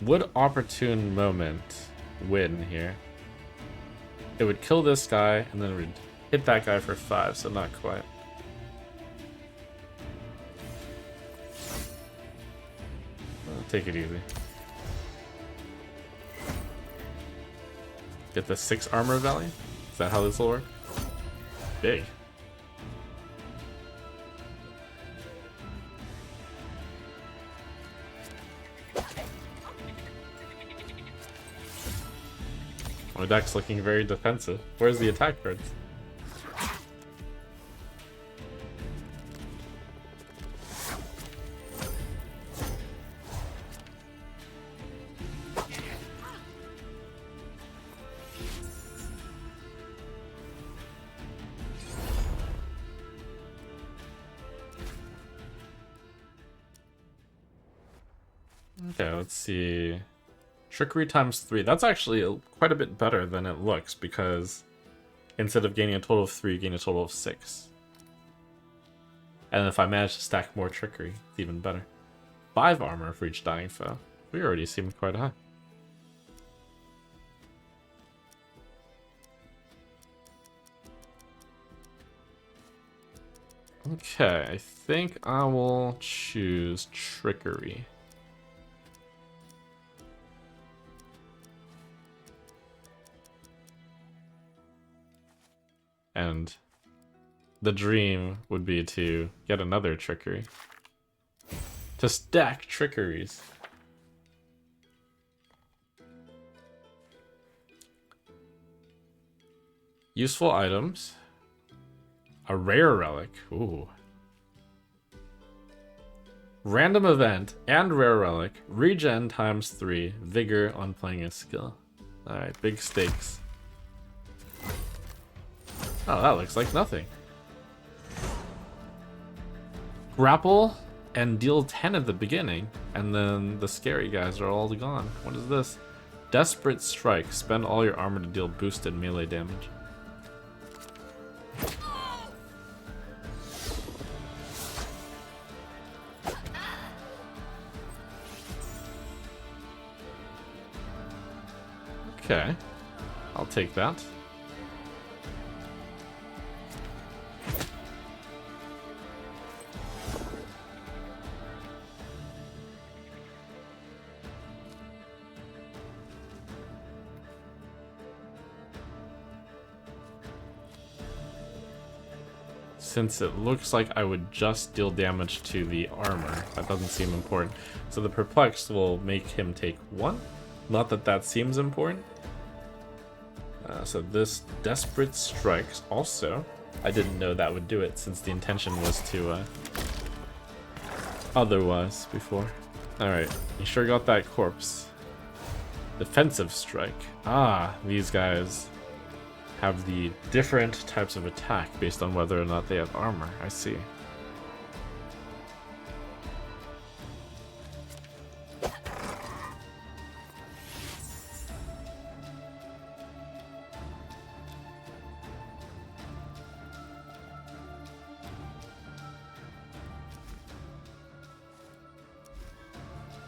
Would Opportune Moment win here? It would kill this guy, and then it would hit that guy for 5, so not quite. Take it easy. Get the 6 armor value? Is that how this will work? Big. My deck's looking very defensive. Where's the attack cards? Okay, let's see. Trickery times 3. That's actually quite a bit better than it looks, because instead of gaining a total of 3, you gain a total of 6. And if I manage to stack more trickery, it's even better. 5 armor for each dying foe. We already seemed quite high. Okay, I think I will choose trickery. And the dream would be to get another trickery. To stack trickeries. Useful items. A rare relic. Ooh. Random event and rare relic. Regen times 3. Vigor on playing a skill. Alright, big stakes. Oh, that looks like nothing. Grapple and deal 10 at the beginning, and then the scary guys are all gone. What is this? Desperate Strike. Spend all your armor to deal boosted melee damage. Okay, I'll take that. Since it looks like I would just deal damage to the armor, that doesn't seem important. So the Perplexed will make him take 1. Not that that seems important. So this Desperate Strikes also, I didn't know that would do it since the intention was to otherwise before. Alright, you sure got that corpse. Defensive Strike. Ah, these guys have the different types of attack based on whether or not they have armor. I see.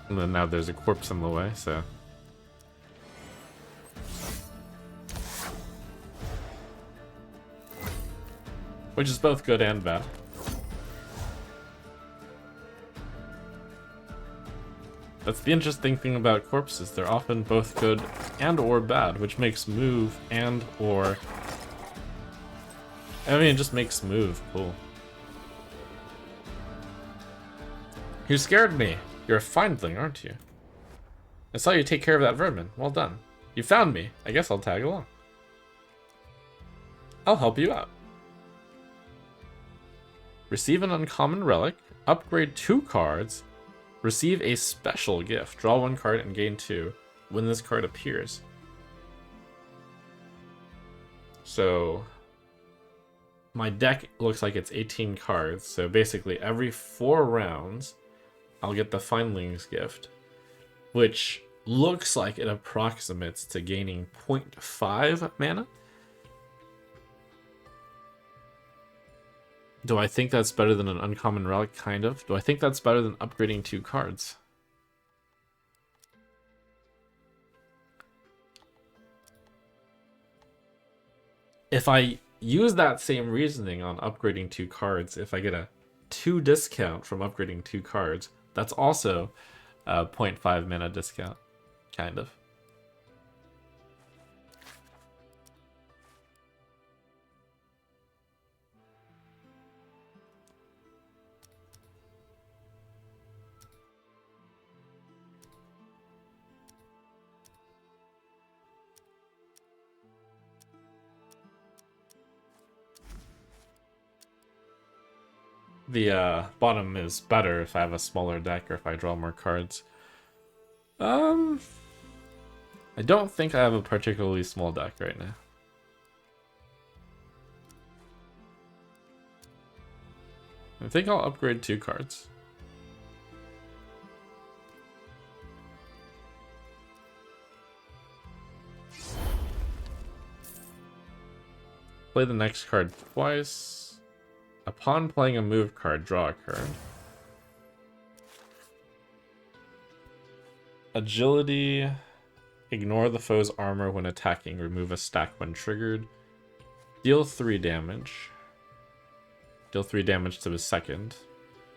And then now there's a corpse in the way, so... which is both good and bad. That's the interesting thing about corpses. They're often both good and or bad, which makes move and or... I mean, it just makes move cool. You scared me. You're a findling, aren't you? I saw you take care of that vermin. Well done. You found me. I guess I'll tag along. I'll help you out. Receive an uncommon relic. Upgrade 2 cards. Receive a special gift. Draw 1 card and gain 2 when this card appears. So my deck looks like it's 18 cards. So basically every 4 rounds I'll get the Findling's gift, which looks like it approximates to gaining 0.5 mana. Do I think that's better than an uncommon relic? Kind of. Do I think that's better than upgrading 2 cards? If I use that same reasoning on upgrading 2 cards, if I get a 2 discount from upgrading 2 cards, that's also a 0.5 mana discount. Kind of. The bottom is better if I have a smaller deck or if I draw more cards. I don't think I have a particularly small deck right now. I think I'll upgrade 2 cards. Play the next card twice. Upon playing a move card, draw a card. Agility. Ignore the foe's armor when attacking. Remove a stack when triggered. Deal 3 damage. Deal 3 damage to the second.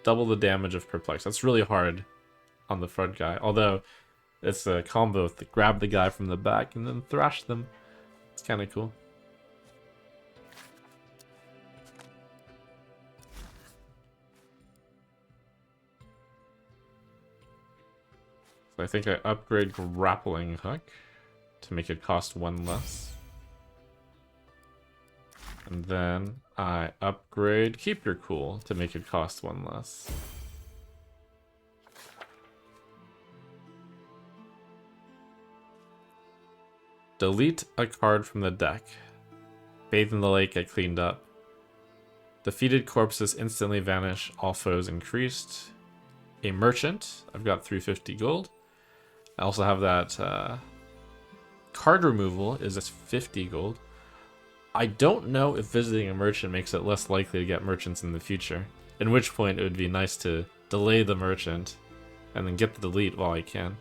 Double the damage of Perplex. That's really hard on the front guy. Although, it's a combo with grab the guy from the back and then thrash them. It's kind of cool. So I think I upgrade Grappling Hook to make it cost 1 less. And then I upgrade Keep Your Cool to make it cost 1 less. Delete a card from the deck. Bathe in the lake, get cleaned up. Defeated corpses instantly vanish, all foes increased. A merchant, I've got 350 gold. I also have that card removal is 50 gold. I don't know if visiting a merchant makes it less likely to get merchants in the future. In which point it would be nice to delay the merchant and then get the delete while I can.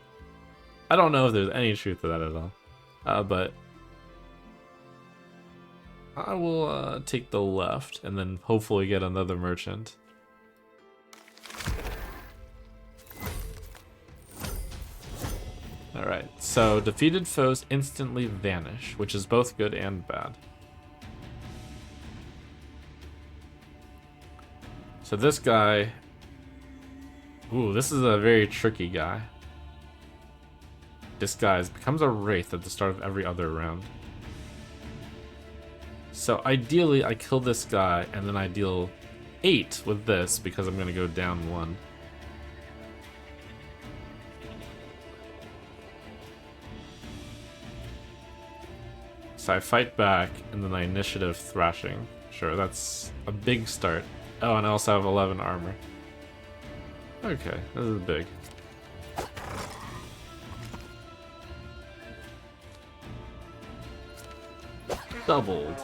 I don't know if there's any truth to that at all. But I will take the left and then hopefully get another merchant. Alright, so defeated foes instantly vanish, which is both good and bad. So this guy... Ooh, this is a very tricky guy. disguise, becomes a wraith at the start of every other round. So ideally, I kill this guy, and then I deal 8 with this, because I'm going to go down 1. So I fight back, and then I initiative thrashing. Sure, that's a big start. Oh, and I also have 11 armor. Okay, this is big. Doubled.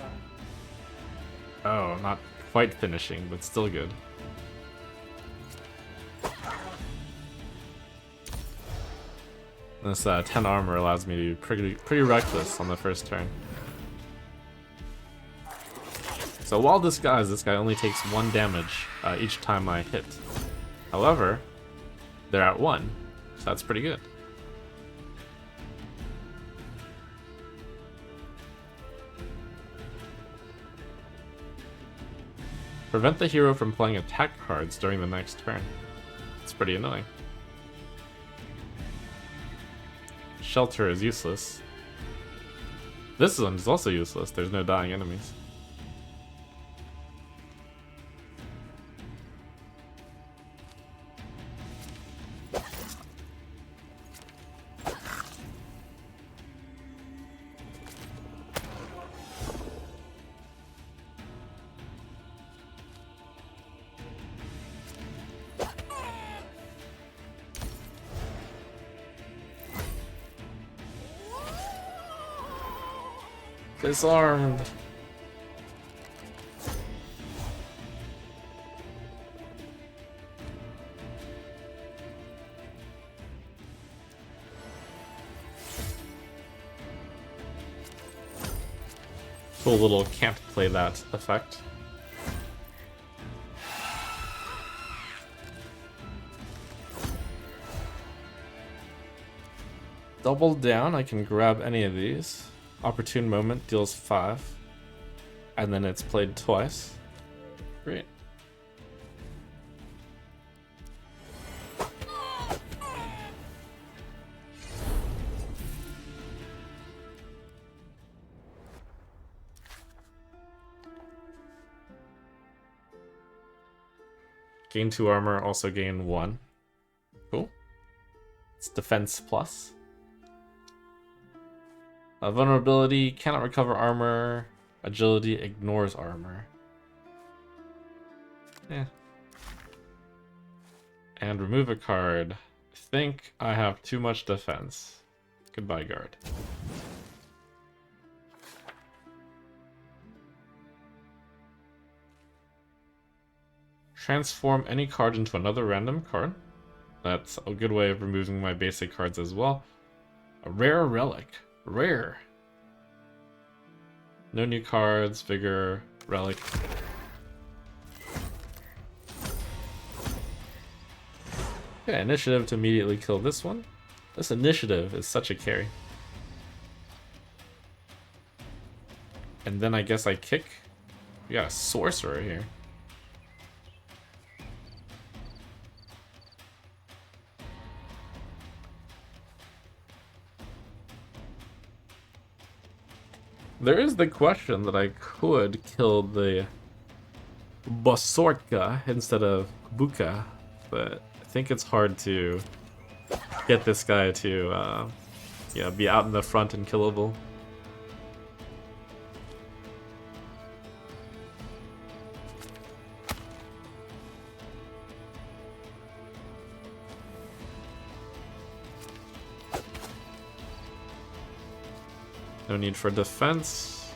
Oh, not quite finishing, but still good. This 10 armor allows me to be pretty reckless on the first turn. So while this guy only takes 1 damage each time I hit. However, they're at 1, so that's pretty good. Prevent the hero from playing attack cards during the next turn. It's pretty annoying. Shelter is useless. This one is also useless. There's no dying enemies. Disarmed. Cool little can't play that effect. Double down, I can grab any of these. Opportune Moment deals 5. And then it's played twice. Great. Gain 2 armor, also gain 1. Cool. It's defense plus. Vulnerability, cannot recover armor. Agility, ignores armor. Yeah. And remove a card. I think I have too much defense. Goodbye, guard. Transform any card into another random card. That's a good way of removing my basic cards as well. A rare relic. Rare. No new cards, vigor, relic. Okay, initiative to immediately kill this one. This initiative is such a carry. And then I guess I kick. We got a sorcerer here. There is the question that I could kill the Bosortka instead of Buka, but I think it's hard to get this guy to be out in the front and killable. No need for defense,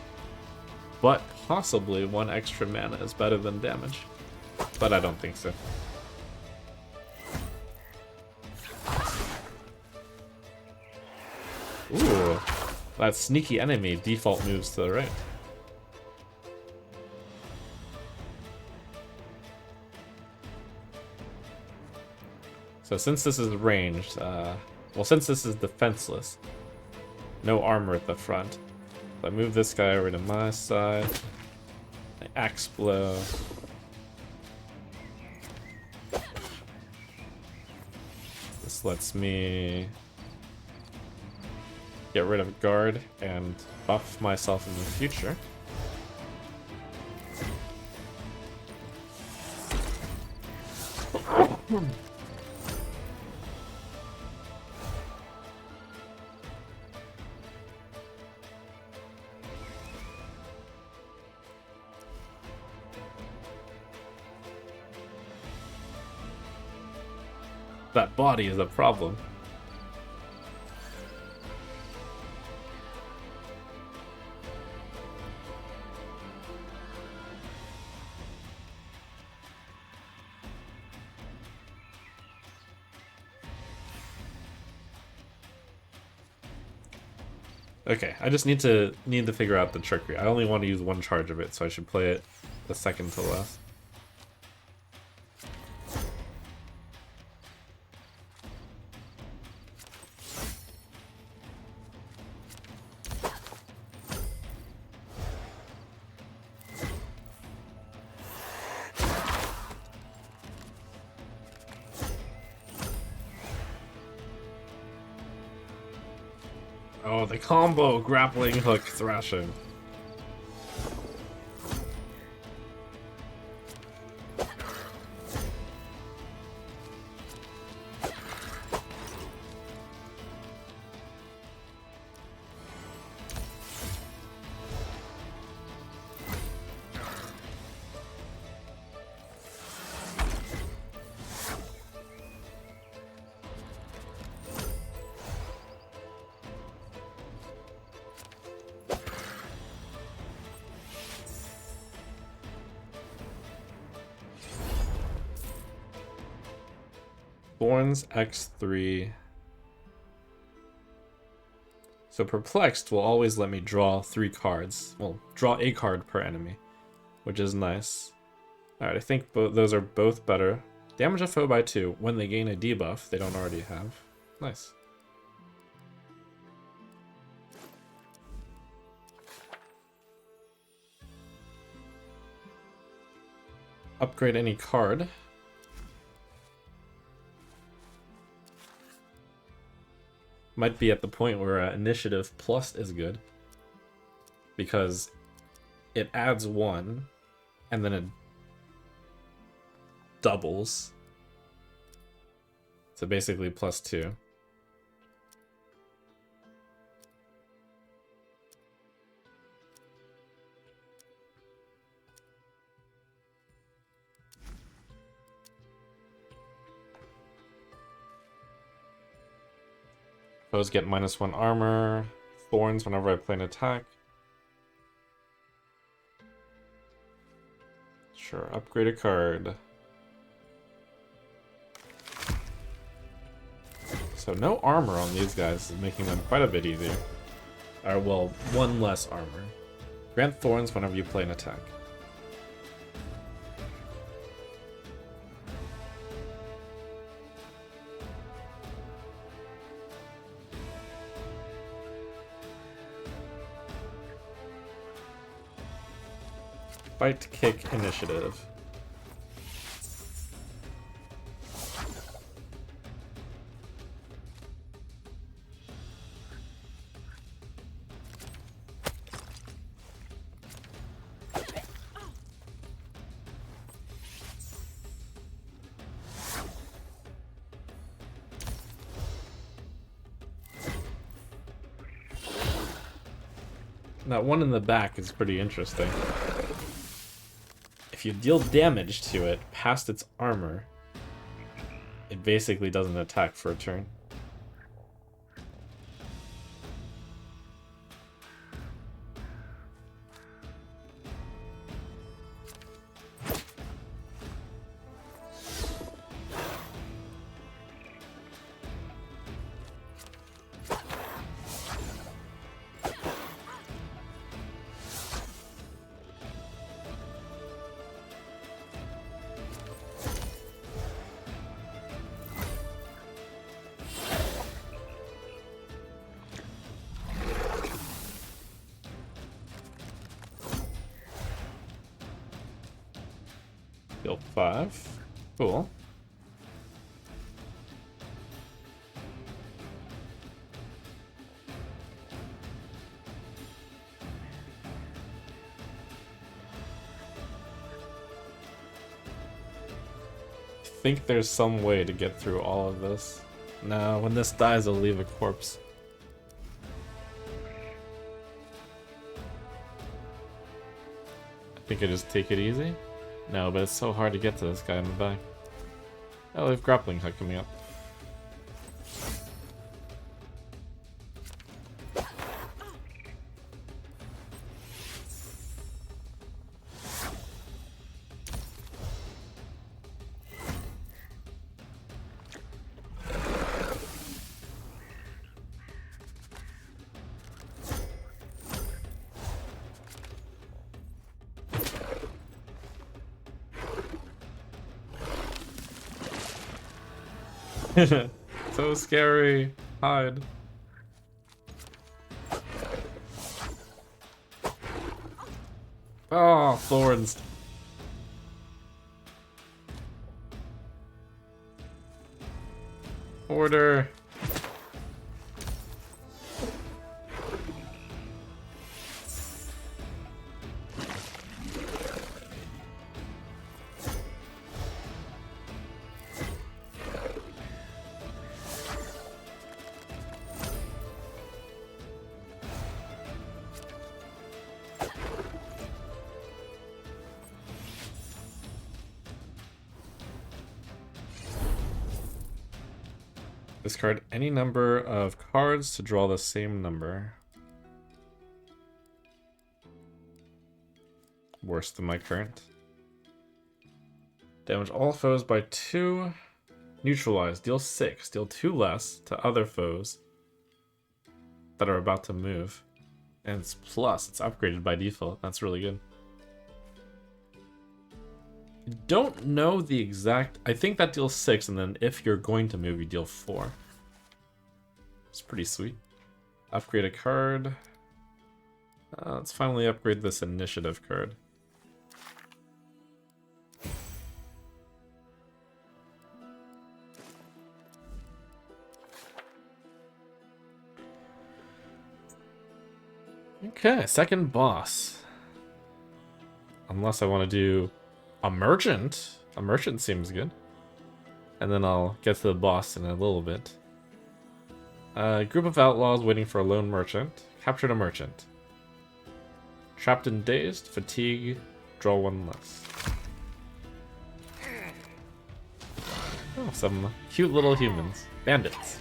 but possibly 1 extra mana is better than damage. But I don't think so. Ooh, that sneaky enemy default moves to the right. So since this is ranged, since this is defenseless, no armor at the front. So I move this guy over to my side. I axe blow. This lets me Get rid of guard and buff myself in the future. That body is a problem. Okay, I just need to figure out the trickery. I only want to use one charge of it, so I should play it the second to last. Oh, the combo grappling hook thrashing. Thorns X3. So Perplexed will always let me draw 3 cards. Well, draw a card per enemy, which is nice. Alright, I think those are both better. Damage a foe by 2 when they gain a debuff they don't already have. Nice. Upgrade any card. Might be at the point where initiative plus is good, because it adds 1 and then it doubles, so basically +2. Foes get -1 armor, thorns whenever I play an attack. Sure, upgrade a card. So no armor on these guys is making them quite a bit easier. Or, well, 1 less armor. Grant thorns whenever you play an attack. Fight, kick, initiative. That one in the back is pretty interesting. If you deal damage to it past its armor, it basically doesn't attack for a turn. Deal 5. Cool. think there's some way to get through all of this. No, when this dies, I'll leave a corpse. I think I just take it easy? No, but it's so hard to get to this guy in the back. Oh, we have grappling hook coming up. So scary. Hide. Oh, thorns. Order. Discard any number of cards to draw the same number. Worse than my current. Damage all foes by 2. Neutralize. Deal 6. Deal 2 less to other foes that are about to move. And it's plus. It's upgraded by default. That's really good. Don't know the exact... I think that deals 6, and then if you're going to move, you deal 4. It's pretty sweet. Upgrade a card. Let's finally upgrade this initiative card. Okay, second boss. Unless I want to do a merchant. A merchant seems good. And then I'll get to the boss in a little bit. Group of outlaws waiting for a lone merchant. Captured a merchant. Trapped and dazed. Fatigue. Draw 1 less. Oh, some cute little humans. Bandits.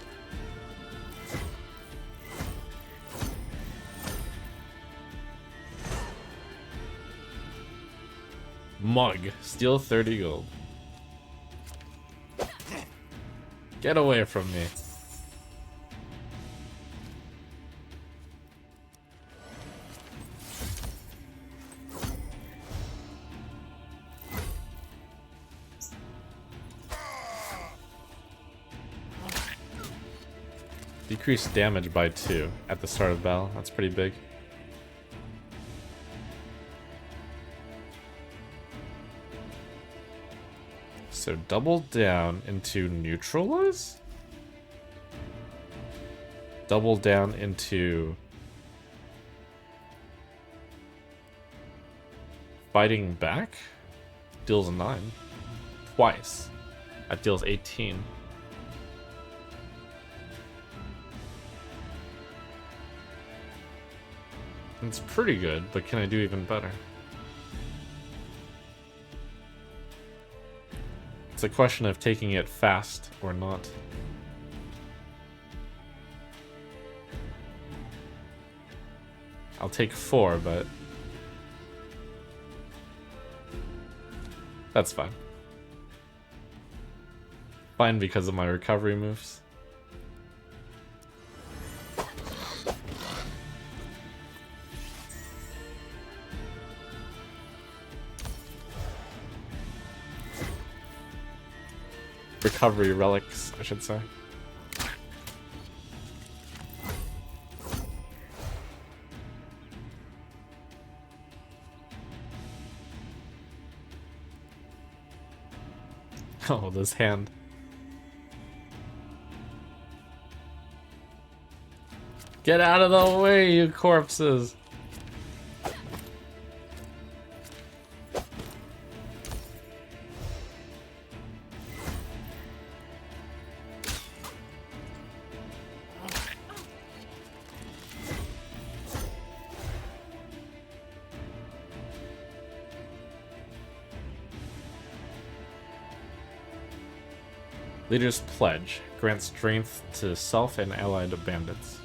Mug. Steal 30 gold. Get away from me. Decrease damage by 2 at the start of battle. That's pretty big. So double down into neutralize? Double down into fighting back? Deals 9. Twice. That deals 18. It's pretty good, but can I do even better? It's a question of taking it fast or not. I'll take 4, but that's fine. Fine because of my recovery moves. Recovery relics, I should say. Oh, this hand. Get out of the way, you corpses! Leader's Pledge. Grants strength to self and allied bandits.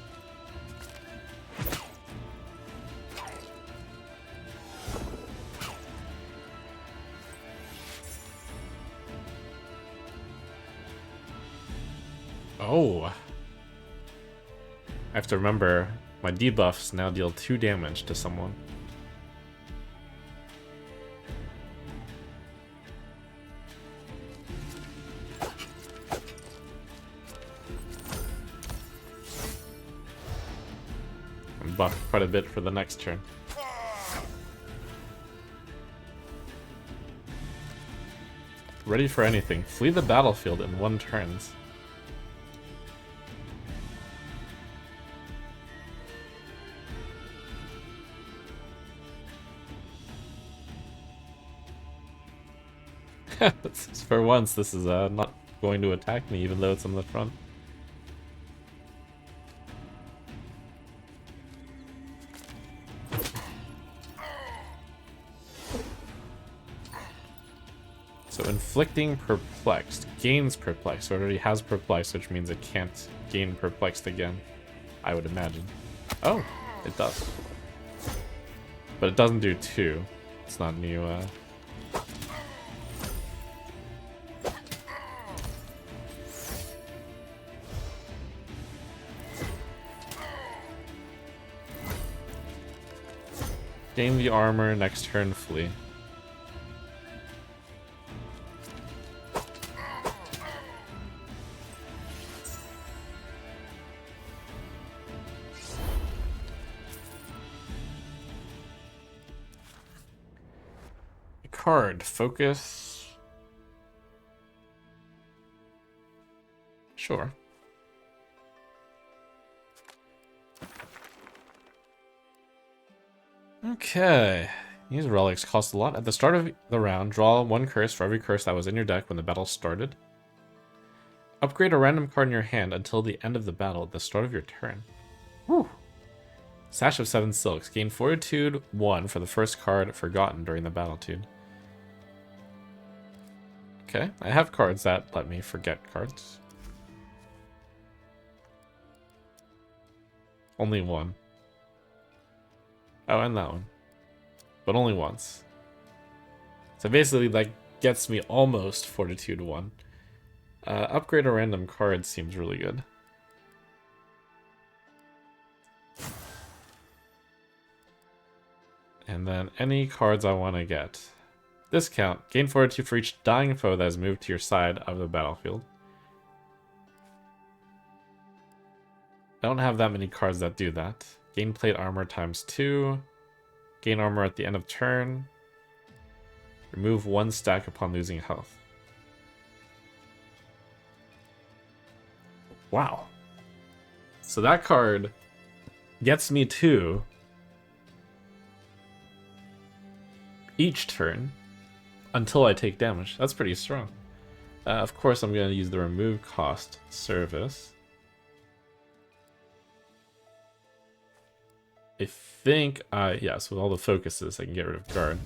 Oh. I have to remember my debuffs now deal 2 damage to someone. I'm buffed quite a bit for the next turn. Ready for anything. Flee the battlefield in 1 turn. For once, this is not going to attack me, even though it's on the front. So inflicting perplexed gains perplexed. So it already has perplexed, which means it can't gain perplexed again, I would imagine. Oh, it does. But it doesn't do 2. It's not new. Gain the armor, next turn flee. Card, focus. Sure. Okay. These relics cost a lot. At the start of the round, draw 1 curse for every curse that was in your deck when the battle started. Upgrade a random card in your hand until the end of the battle at the start of your turn. Whew. Sash of 7 Silks. Gain Fortitude 1 for the first card forgotten during the battletude. Okay, I have cards that let me forget cards. Only 1. Oh, and that one. But only once. So basically that gets me almost Fortitude 1. Upgrade a random card seems really good. And then any cards I want to get. Discount. Gain Fortitude for each dying foe that has moved to your side of the battlefield. I don't have that many cards that do that. Gain plate armor times 2. Gain armor at the end of turn. Remove 1 stack upon losing health. Wow. So that card gets me 2 each turn until I take damage. That's pretty strong. Of course, I'm going to use the remove cost service. I think, yes, with all the focuses, I can get rid of guard.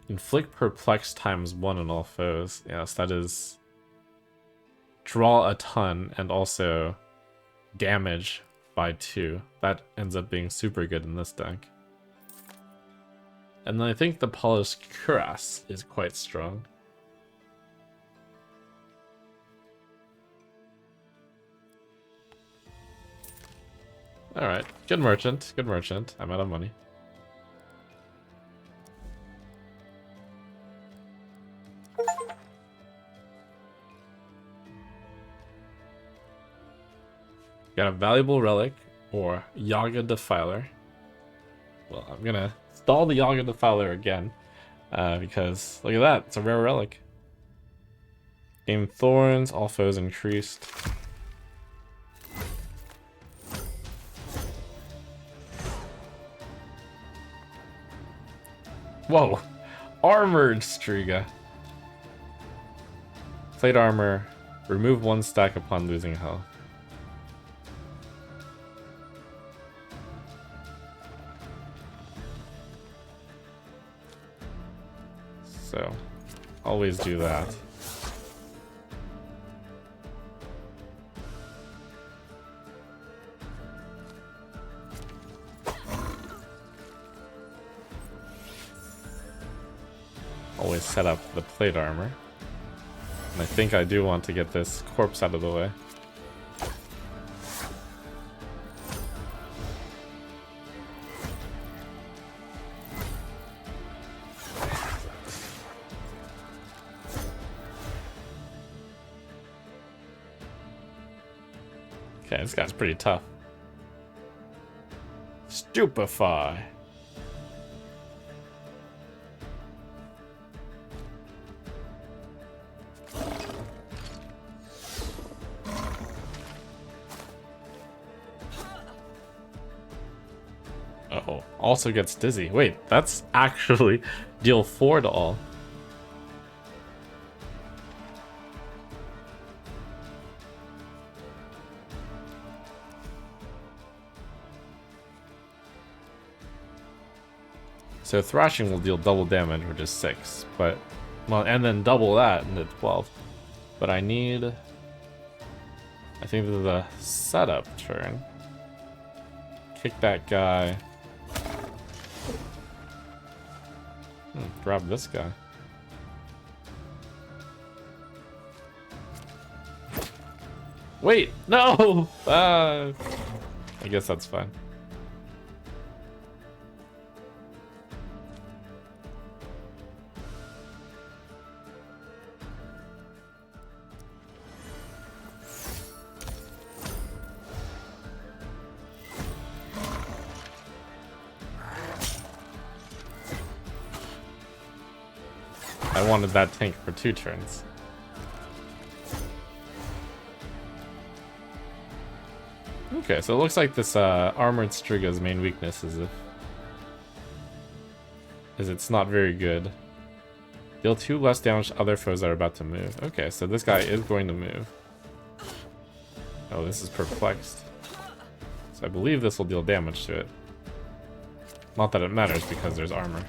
Inflict perplex times 1 on all foes. Yes, that is draw a ton and also damage by 2. That ends up being super good in this deck. And then I think the Polished Cuirass is quite strong. Alright, good merchant, good merchant. I'm out of money. Got a valuable relic or Yaga Defiler. Well, I'm gonna install the Yaga Defiler again because look at that, it's a rare relic. Gain Thorns, all foes increased. Whoa, Armored Striga. Plate armor, remove 1 stack upon losing health. So, always do that. Always set up the plate armor. And I think I do want to get this corpse out of the way. Okay, this guy's pretty tough. Stupefy. Uh-oh. Also gets dizzy. Wait, that's actually deal 4 to all. So thrashing will deal double damage, which is 6, but well, and then double that into 12. But I need, I think this is a setup turn. Kick that guy. Grab this guy. Wait, no! I guess that's fine. I wanted that tank for 2 turns. Okay, so it looks like this Armored Striga's main weakness is it's not very good. Deal 2 less damage to other foes that are about to move. Okay, so this guy is going to move. Oh, this is perplexed. So I believe this will deal damage to it. Not that it matters because there's armor.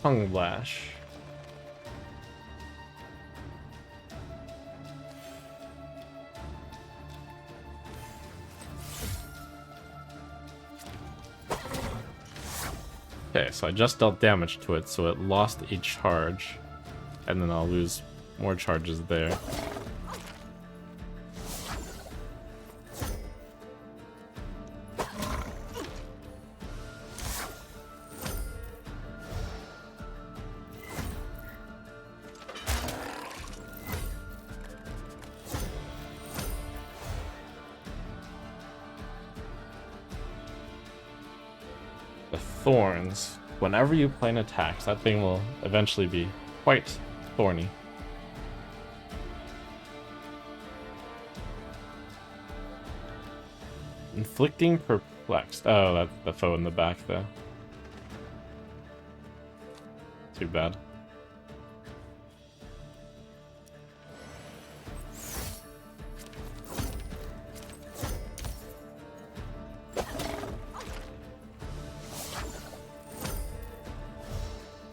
Tongue Lash. Okay, so I just dealt damage to it, so it lost a charge. And then I'll lose more charges there. Thorns. Whenever you play an attack, that thing will eventually be quite thorny. Inflicting perplexed. Oh, that's the foe in the back, though. Too bad.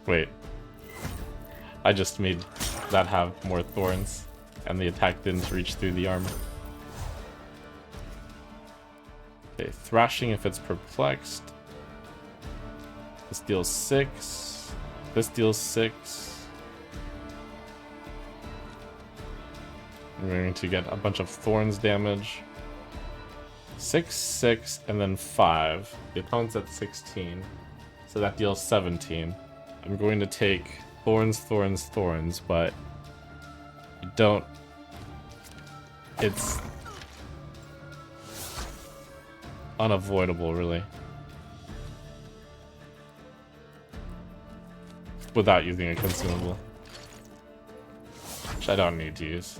Wait. I just made that have more thorns, and the attack didn't reach through the armor. Okay, thrashing if it's perplexed. This deals 6. This deals 6. I'm going to get a bunch of thorns damage. 6, 6, and then 5. The opponent's at 16, so that deals 17. I'm going to take thorns, thorns, thorns, but don't. It's unavoidable, really, without using a consumable. which I don't need to use.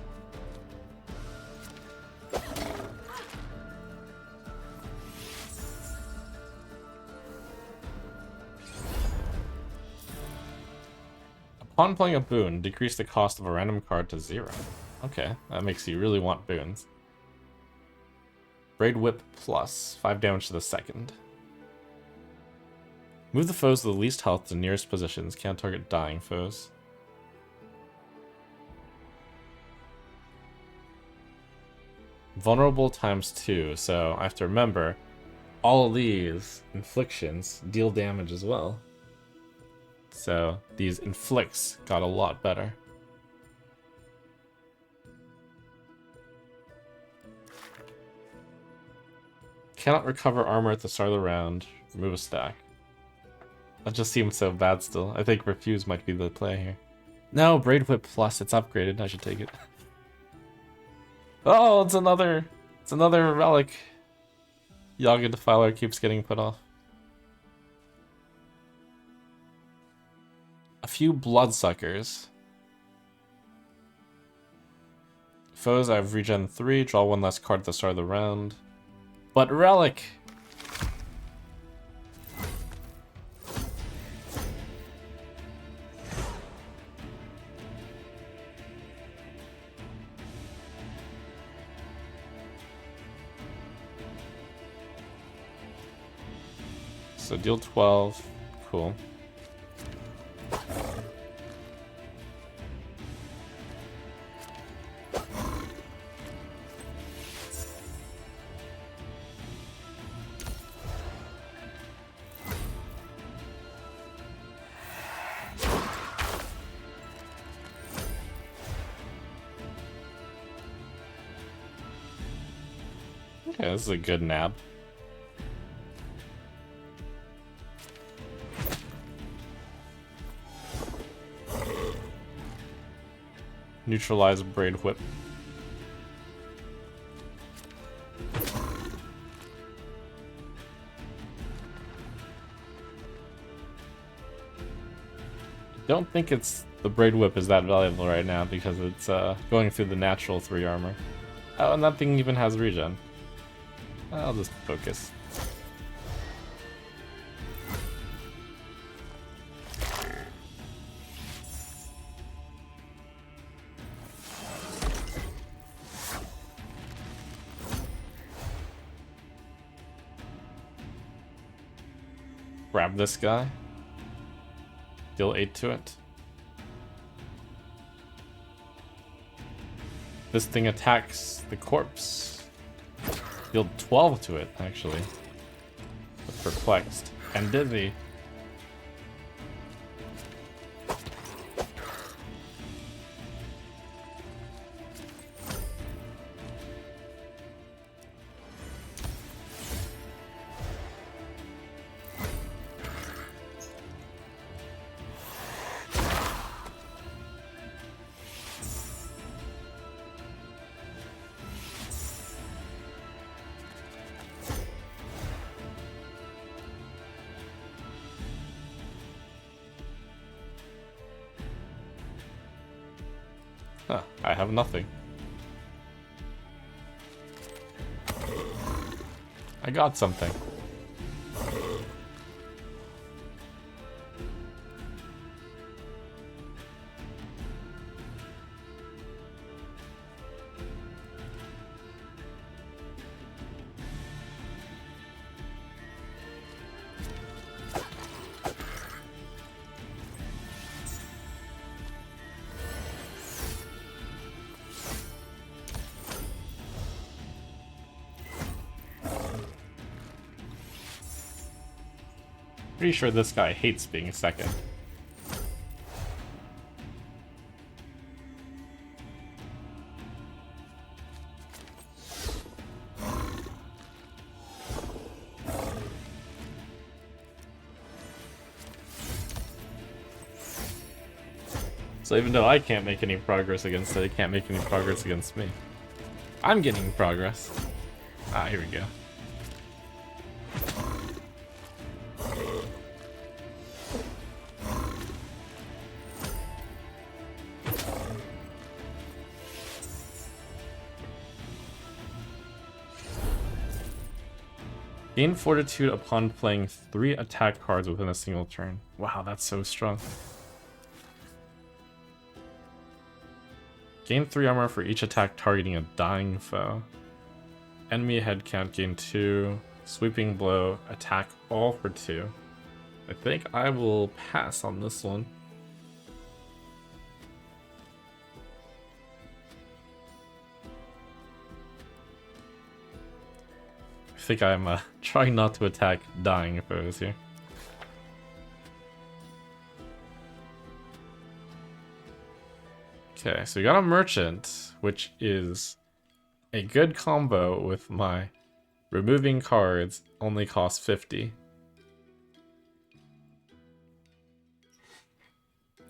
Upon playing a boon, decrease the cost of a random card to 0. Okay, that makes you really want boons. Braid Whip plus 5 damage to the second. Move the foes with the least health to nearest positions. Can't target dying foes. Vulnerable ×2, so I have to remember all of these inflictions deal damage as well. So these inflicts got a lot better. Cannot recover armor at the start of the round. Remove a stack. That just seems so bad still. I think Refuse might be the play here. No, Braid Whip plus, it's upgraded. I should take it. Oh, it's another relic. Yaga Defiler keeps getting put off. A few Bloodsuckers. Foes, I have regen 3, draw 1 less card at the start of the round. But Relic! So deal 12. Cool. Okay, this is a good nab. Neutralize Braid Whip. Don't think the Braid Whip is that valuable right now because it's going through the natural 3 armor. Oh, and that thing even has regen. I'll just focus. Grab this guy. Deal 8 to it. This thing attacks the corpse. Deal 12 to it, actually. With Perplexed. And Dizzy. Huh, I have nothing. I got something. Pretty sure this guy hates being second. So even though I can't make any progress against it, it can't make any progress against me. I'm getting progress. Ah, here we go. Gain Fortitude upon playing 3 attack cards within a single turn. Wow, that's so strong. Gain 3 armor for each attack targeting a dying foe. Enemy head count gain 2. Sweeping blow, attack all for 2. I think I will pass on this one. I think I'm trying not to attack dying foes here. Okay, so we got a merchant, which is a good combo with my removing cards only cost 50.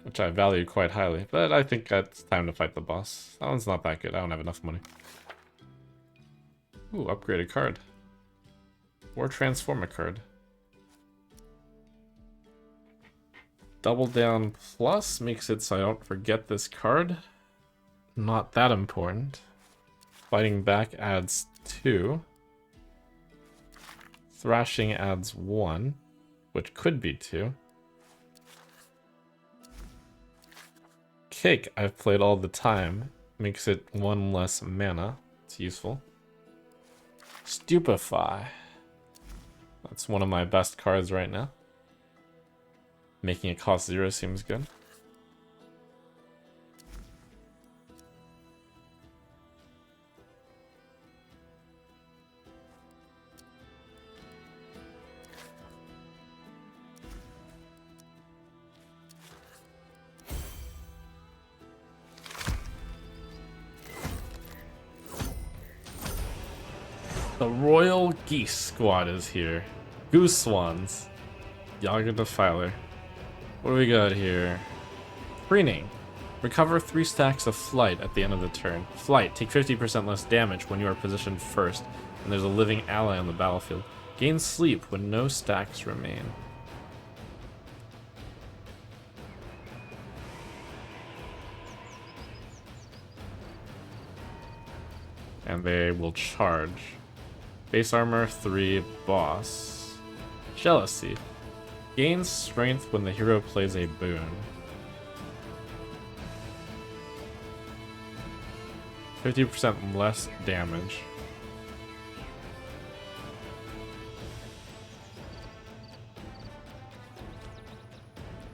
Which I value quite highly, but I think it's time to fight the boss. That one's not that good, I don't have enough money. Ooh, upgraded card. Or transform a card. Double down plus makes it so I don't forget this card. Not that important. Fighting back adds 2. Thrashing adds 1, which could be 2. Cake I've played all the time. Makes it 1 less mana. It's useful. Stupefy. That's one of my best cards right now. Making it cost 0 seems good. The Royal Geese Squad is here. Goose Swans. Yaga Defiler. What do we got here? Preening. Recover 3 stacks of Flight at the end of the turn. Flight. Take 50% less damage when you are positioned first, and there's a living ally on the battlefield. Gain Sleep when no stacks remain. And they will charge. Base armor 3, boss. Jealousy. Gains strength when the hero plays a boon. 50% less damage.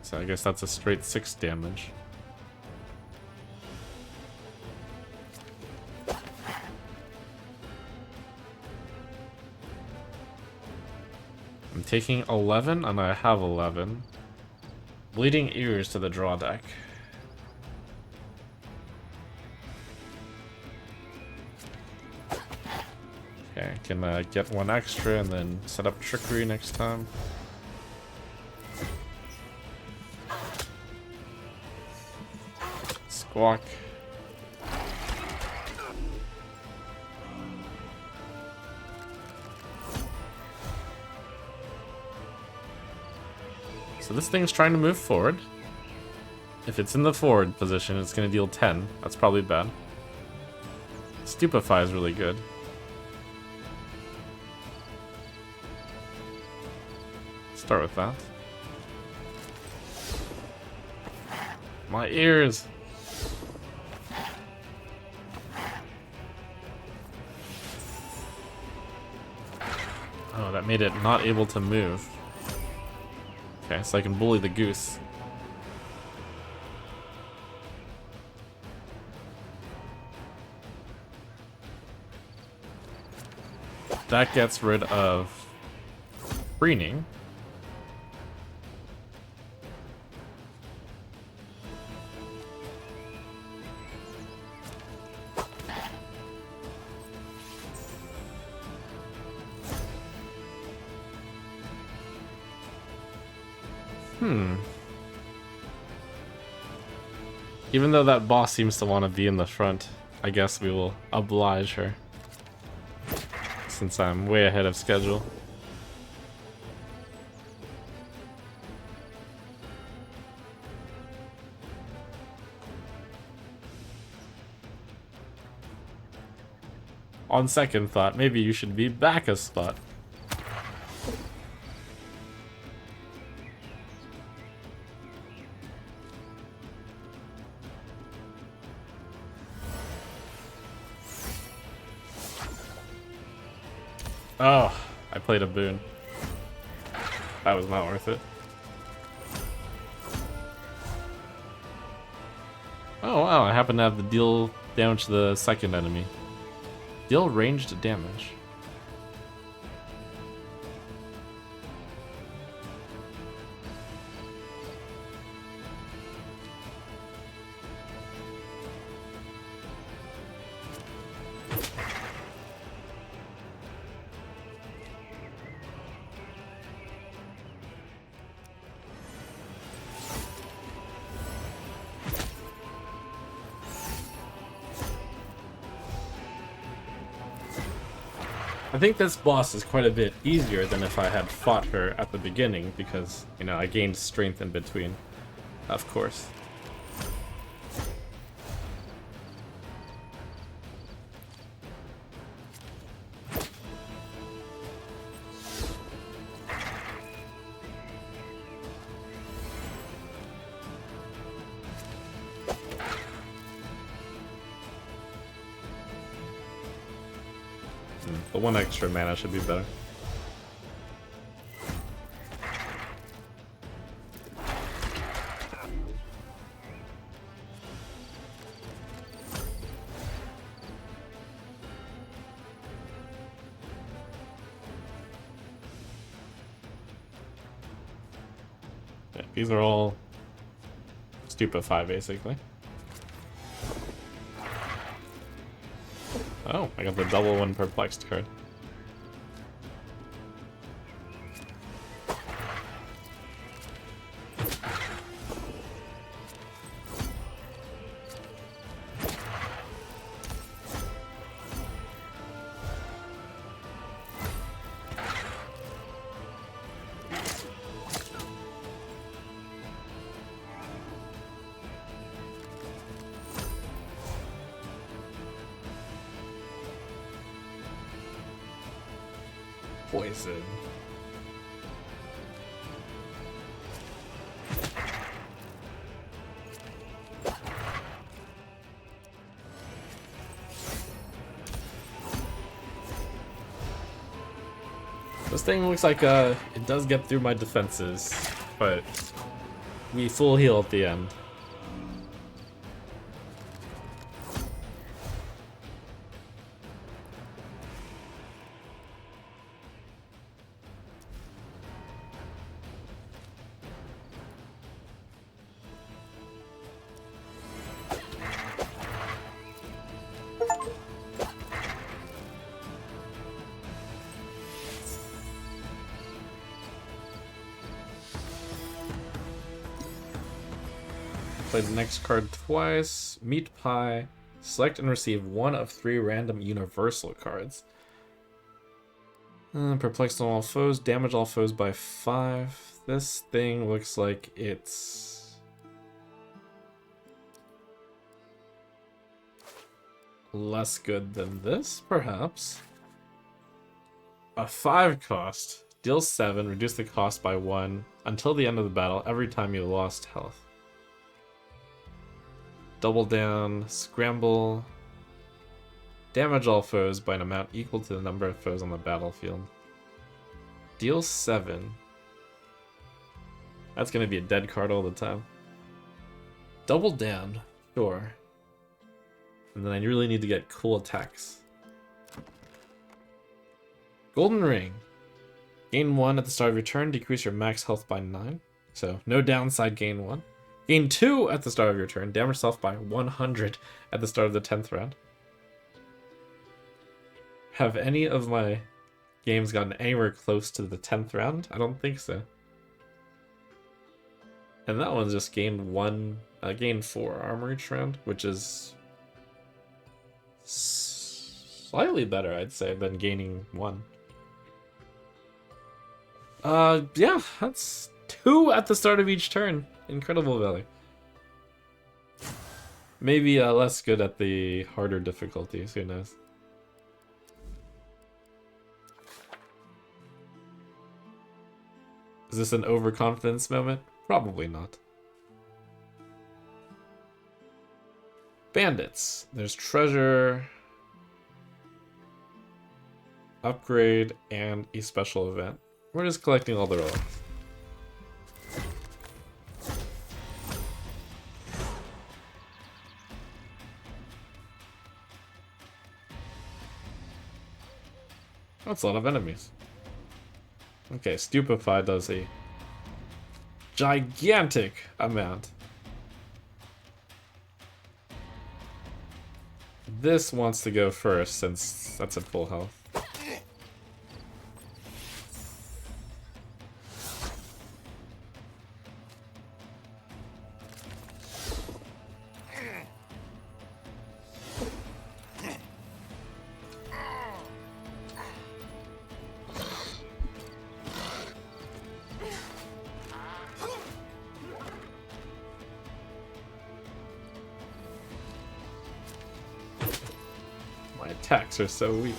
So I guess that's a straight 6 damage. I'm taking 11, and I have 11. Bleeding Ears to the draw deck. Okay, I can get 1 extra and then set up Trickery next time. Squawk. So this thing's trying to move forward. If it's in the forward position, it's going to deal 10. That's probably bad. Stupefy is really good. Start with that. My ears! Oh, that made it not able to move. Okay, so I can bully the goose. That gets rid of Preening. Even though that boss seems to want to be in the front, I guess we will oblige her. Since I'm way ahead of schedule. On second thought, maybe you should be back a spot. Oh, I played a boon. That was not worth it. Oh wow, I happen to have the deal damage to the second enemy. Deal ranged damage. I think this boss is quite a bit easier than if I had fought her at the beginning because, you know, I gained strength in between, of course. The one extra mana should be better. Yeah, these are all stupefy, basically. Oh, I got the double one perplexed card. Poison. This thing looks like it does get through my defenses, but we full heal at the end. Play the next card twice. Meat Pie. Select and receive one of 3 random universal cards. Perplex all foes. Damage all foes by 5. This thing looks like it's less good than this, perhaps. A 5 cost. Deal 7. Reduce the cost by 1 until the end of the battle every time you lost health. Double down, scramble, damage all foes by an amount equal to the number of foes on the battlefield. Deal 7. That's gonna be a dead card all the time. Double down, sure. And then I really need to get cool attacks. Golden Ring. Gain 1 at the start of your turn, decrease your max health by 9. So no downside, gain 1. Gain 2 at the start of your turn. Damage self by 100 at the start of the 10th round. Have any of my games gotten anywhere close to the 10th round? I don't think so. And that one's just gained 4 armor each round, which is slightly better, I'd say, than gaining 1. Yeah, that's 2 at the start of each turn. Incredible value. Maybe less good at the harder difficulties, who knows. Is this an overconfidence moment? Probably not. Bandits. There's treasure, upgrade, and a special event. We're just collecting all the relics. That's a lot of enemies. Okay, Stupefy does a gigantic amount. This wants to go first since that's at full health. My attacks are so weak.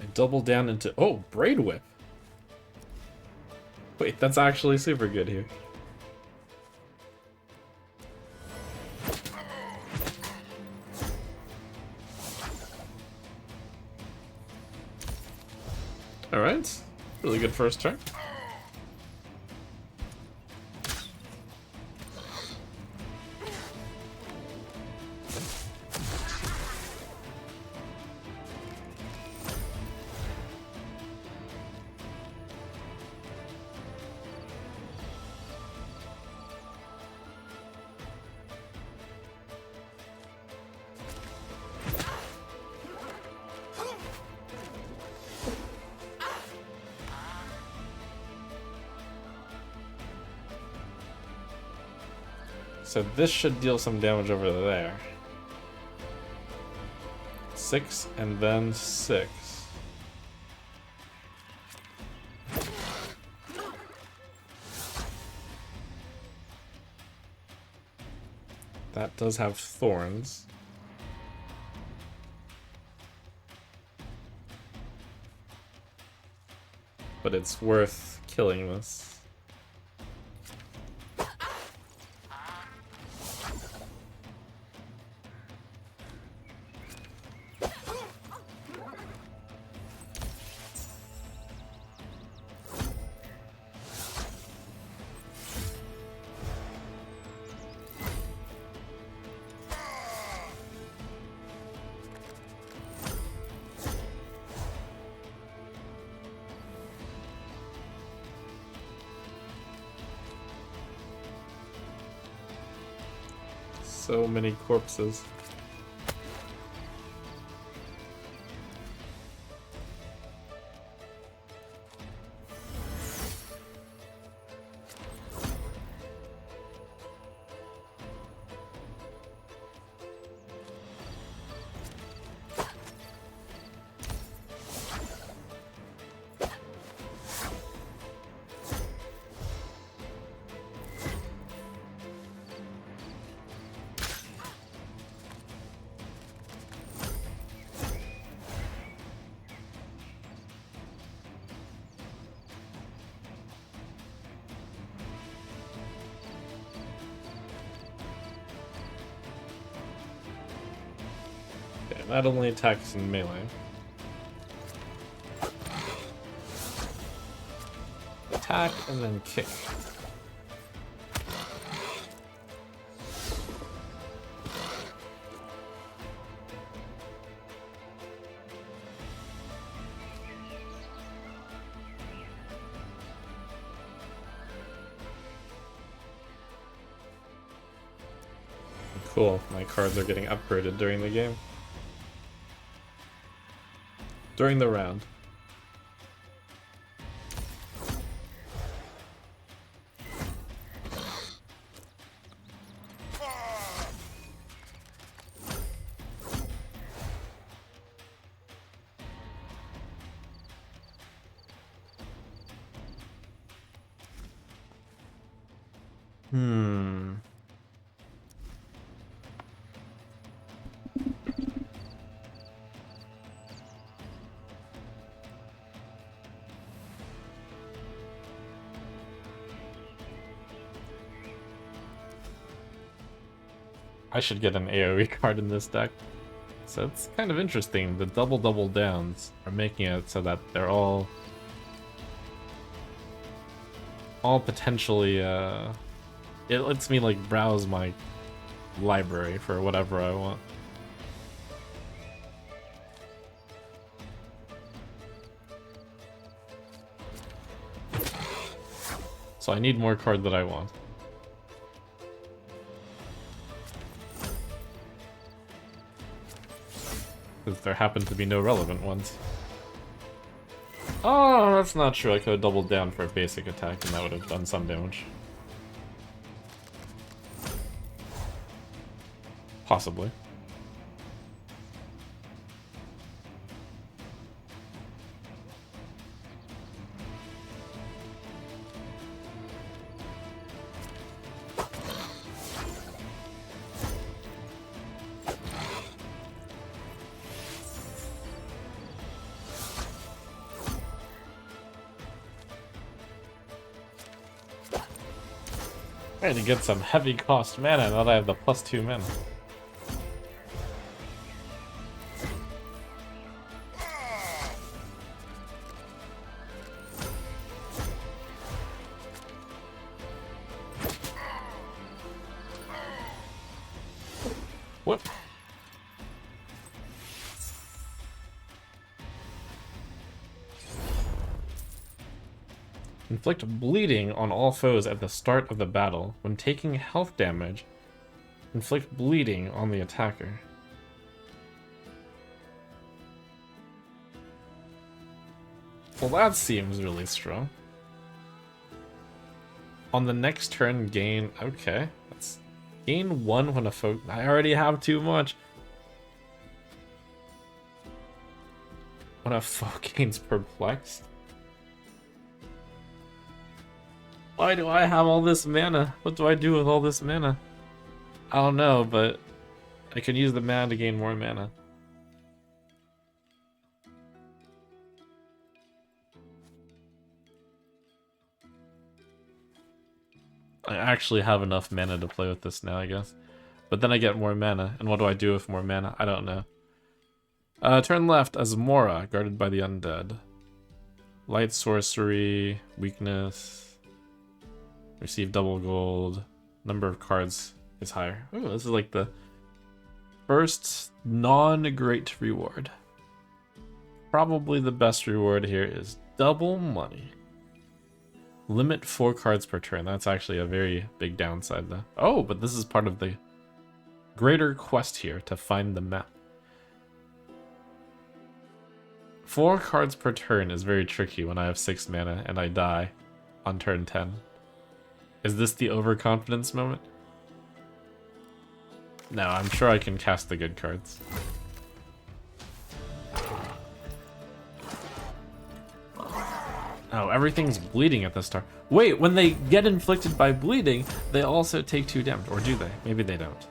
I double down into... Oh, Braid Whip! Wait, that's actually super good here. Alright, really good first turn. So this should deal some damage over there. 6 and then 6. That does have thorns. But it's worth killing this. So many corpses. Okay, that only attacks in melee. Attack and then kick. Cool, my cards are getting upgraded during the game. During the round. Hmm. I should get an AoE card in this deck. So it's kind of interesting. The double downs are making it so that they're all potentially, it lets me like browse my library for whatever I want. So I need more card that I want. Because there happen to be no relevant ones. Oh, that's not true. I could have doubled down for a basic attack and that would have done some damage. Possibly. I had to get some heavy cost mana now that I have the +2 mana. What? Inflict bleeding on all foes at the start of the battle. When taking health damage, inflict bleeding on the attacker. Well, that seems really strong. On the next turn, gain... Okay, that's... Gain 1 when a foe... I already have too much. When a foe gains perplexed. Why do I have all this mana? What do I do with all this mana? I don't know, but I can use the mana to gain more mana. I actually have enough mana to play with this now, I guess. But then I get more mana, and what do I do with more mana? I don't know. Turn left as Mora, guarded by the undead. Light sorcery, weakness... Receive double gold. Number of cards is higher. Ooh, this is like the first non-great reward. Probably the best reward here is double money. Limit 4 cards per turn. That's actually a very big downside though. Oh, but this is part of the greater quest here to find the map. 4 cards per turn is very tricky when I have 6 mana and I die on turn 10. Is this the overconfidence moment? No, I'm sure I can cast the good cards. Oh, everything's bleeding at the start. Wait, when they get inflicted by bleeding, they also take 2 damage. Or do they? Maybe they don't.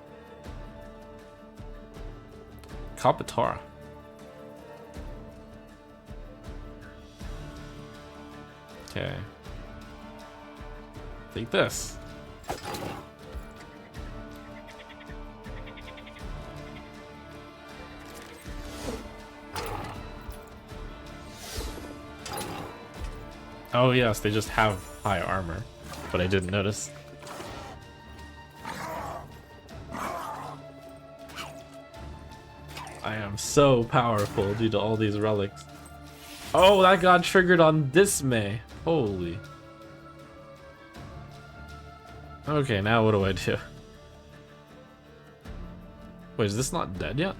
Kapatara. Okay. Take this. Oh yes, they just have high armor, but I didn't notice. I am so powerful due to all these relics. Oh, that got triggered on Dismay. Holy. Okay, now what do I do? Wait, is this not dead yet?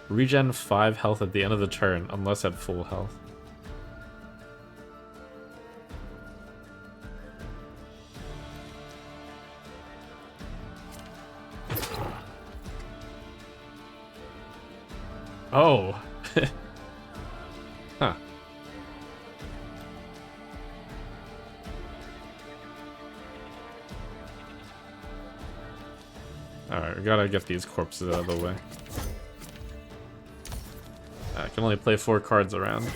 Regen 5 health at the end of the turn, unless at full health. Oh. Huh. Alright, we gotta get these corpses out of the way. I can only play 4 cards around.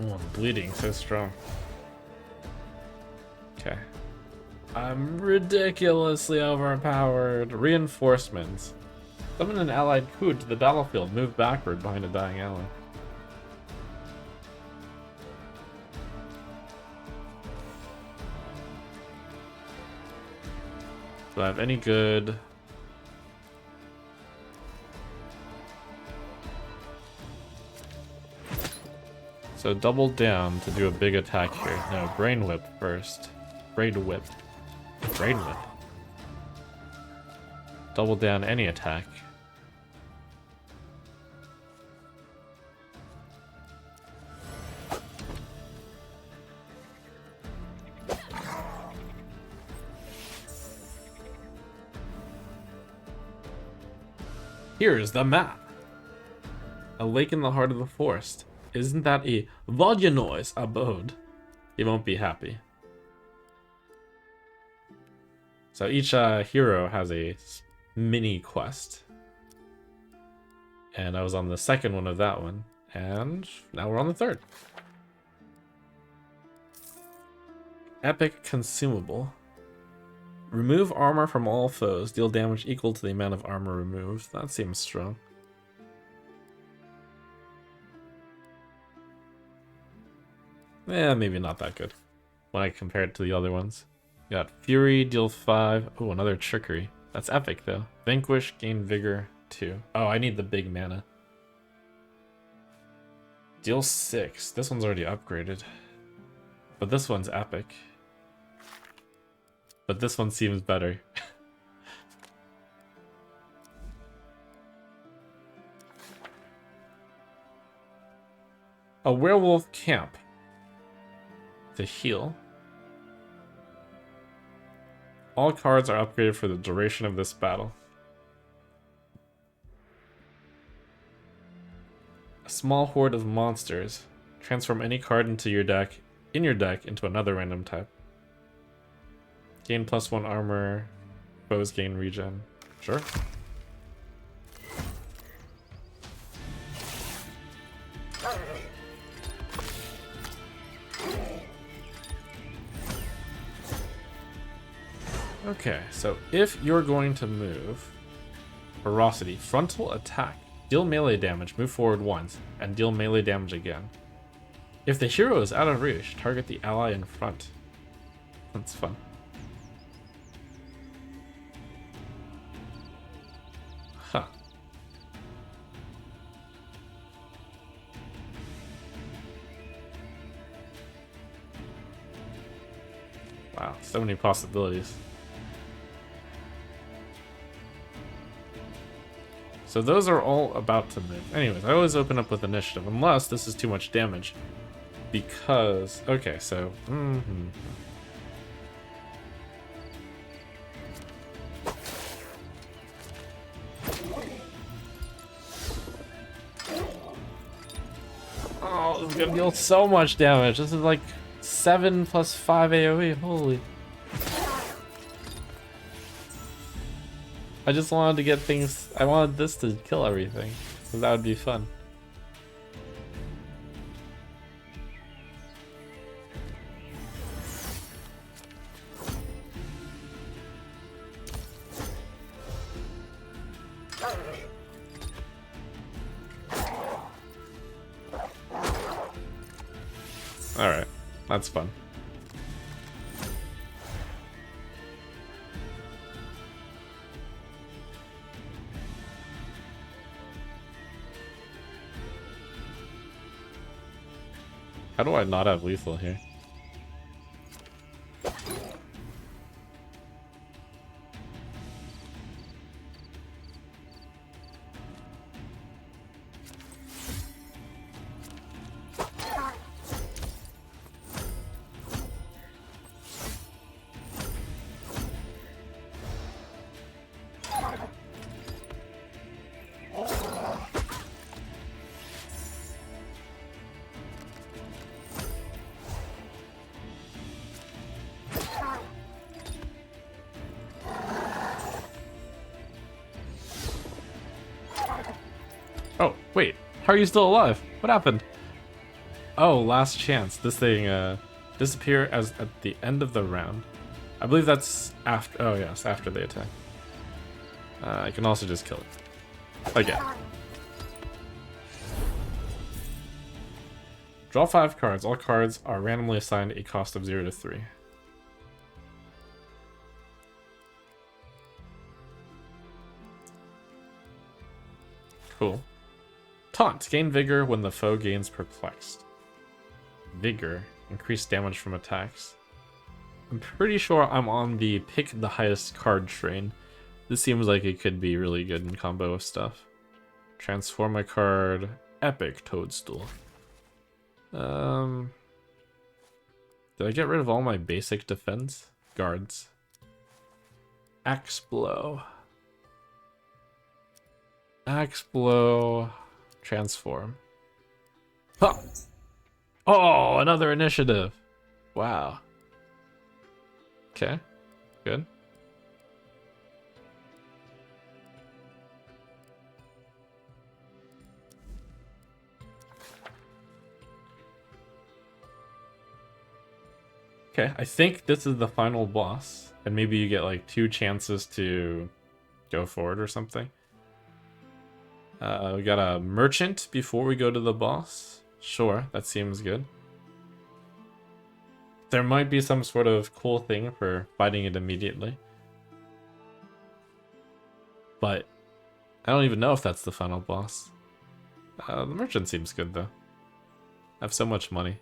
Oh, I'm bleeding so strong. Okay. I'm ridiculously overpowered. Reinforcements. Summon an allied coup to the battlefield. Move backward behind a dying ally. Do I have any good... So double down to do a big attack here. No, Brain Whip first. Brain Whip. Brain Whip. Double down any attack. Here is the map. A lake in the heart of the forest. Isn't that a Vodjanois abode? He won't be happy. So each hero has a mini quest. And I was on the second one of that one. And now we're on the third. Epic consumable. Remove armor from all foes. Deal damage equal to the amount of armor removed. That seems strong. Maybe not that good when I compare it to the other ones. Got Fury, deal 5. Oh, another Trickery. That's epic, though. Vanquish, gain Vigor 2. Oh, I need the big mana. Deal 6. This one's already upgraded. But this one's epic. But this one seems better. A werewolf camp. To heal. All cards are upgraded for the duration of this battle. A small horde of monsters. Transform any card into your deck into another random type. Gain +1 armor. Foes gain regen. Sure. Okay, so if you're going to move, Ferocity, frontal attack, deal melee damage, move forward once, and deal melee damage again. If the hero is out of reach, target the ally in front. That's fun. Huh. Wow, so many possibilities. So those are all about to move. Anyways, I always open up with initiative, unless this is too much damage. Because, okay, so... Oh, this is gonna deal so much damage. This is like 7 + 5 AoE, holy. I just wanted to get things, I wanted this to kill everything, because that would be fun. Alright, that's fun. How do I not have lethal here? Oh, wait. How are you still alive? What happened? Oh, last chance. This thing disappear as at the end of the round. I believe that's after. Oh yes, after they attack. I can also just kill it again. Draw 5 cards. All cards are randomly assigned a cost of 0 to 3. Cool. Taunt. Gain vigor when the foe gains perplexed. Vigor. Increased damage from attacks. I'm pretty sure I'm on the pick the highest card train. This seems like it could be really good in combo with stuff. Transform a card. Epic Toadstool. Did I get rid of all my basic defense? Guards. Axe Blow. Axe Blow. Transform. Huh. Oh, another initiative. Wow. Okay. Good. Okay, I think this is the final boss, and maybe you get like 2 chances to go forward or something. We got a merchant before we go to the boss. Sure, that seems good. There might be some sort of cool thing for fighting it immediately. But I don't even know if that's the final boss. The merchant seems good though. I have so much money.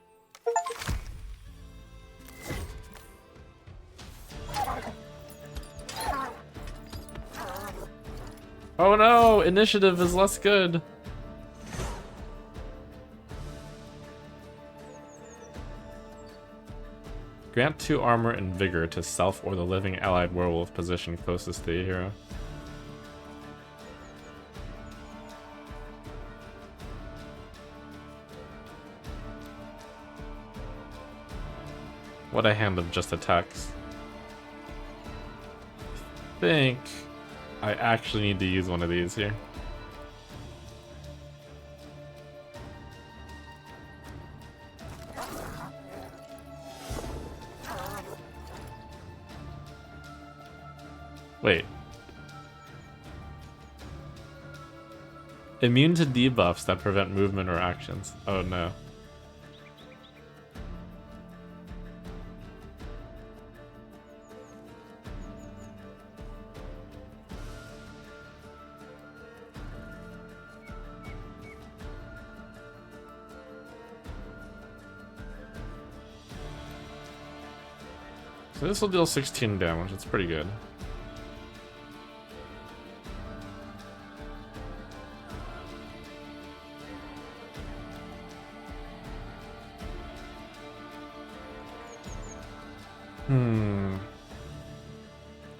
Oh no! Initiative is less good! Grant 2 armor and vigor to self or the living allied werewolf positioned closest to the hero. What a hand of just attacks. I think I actually need to use one of these here. Wait. Immune to debuffs that prevent movement or actions. Oh no. So this will deal 16 damage, it's pretty good.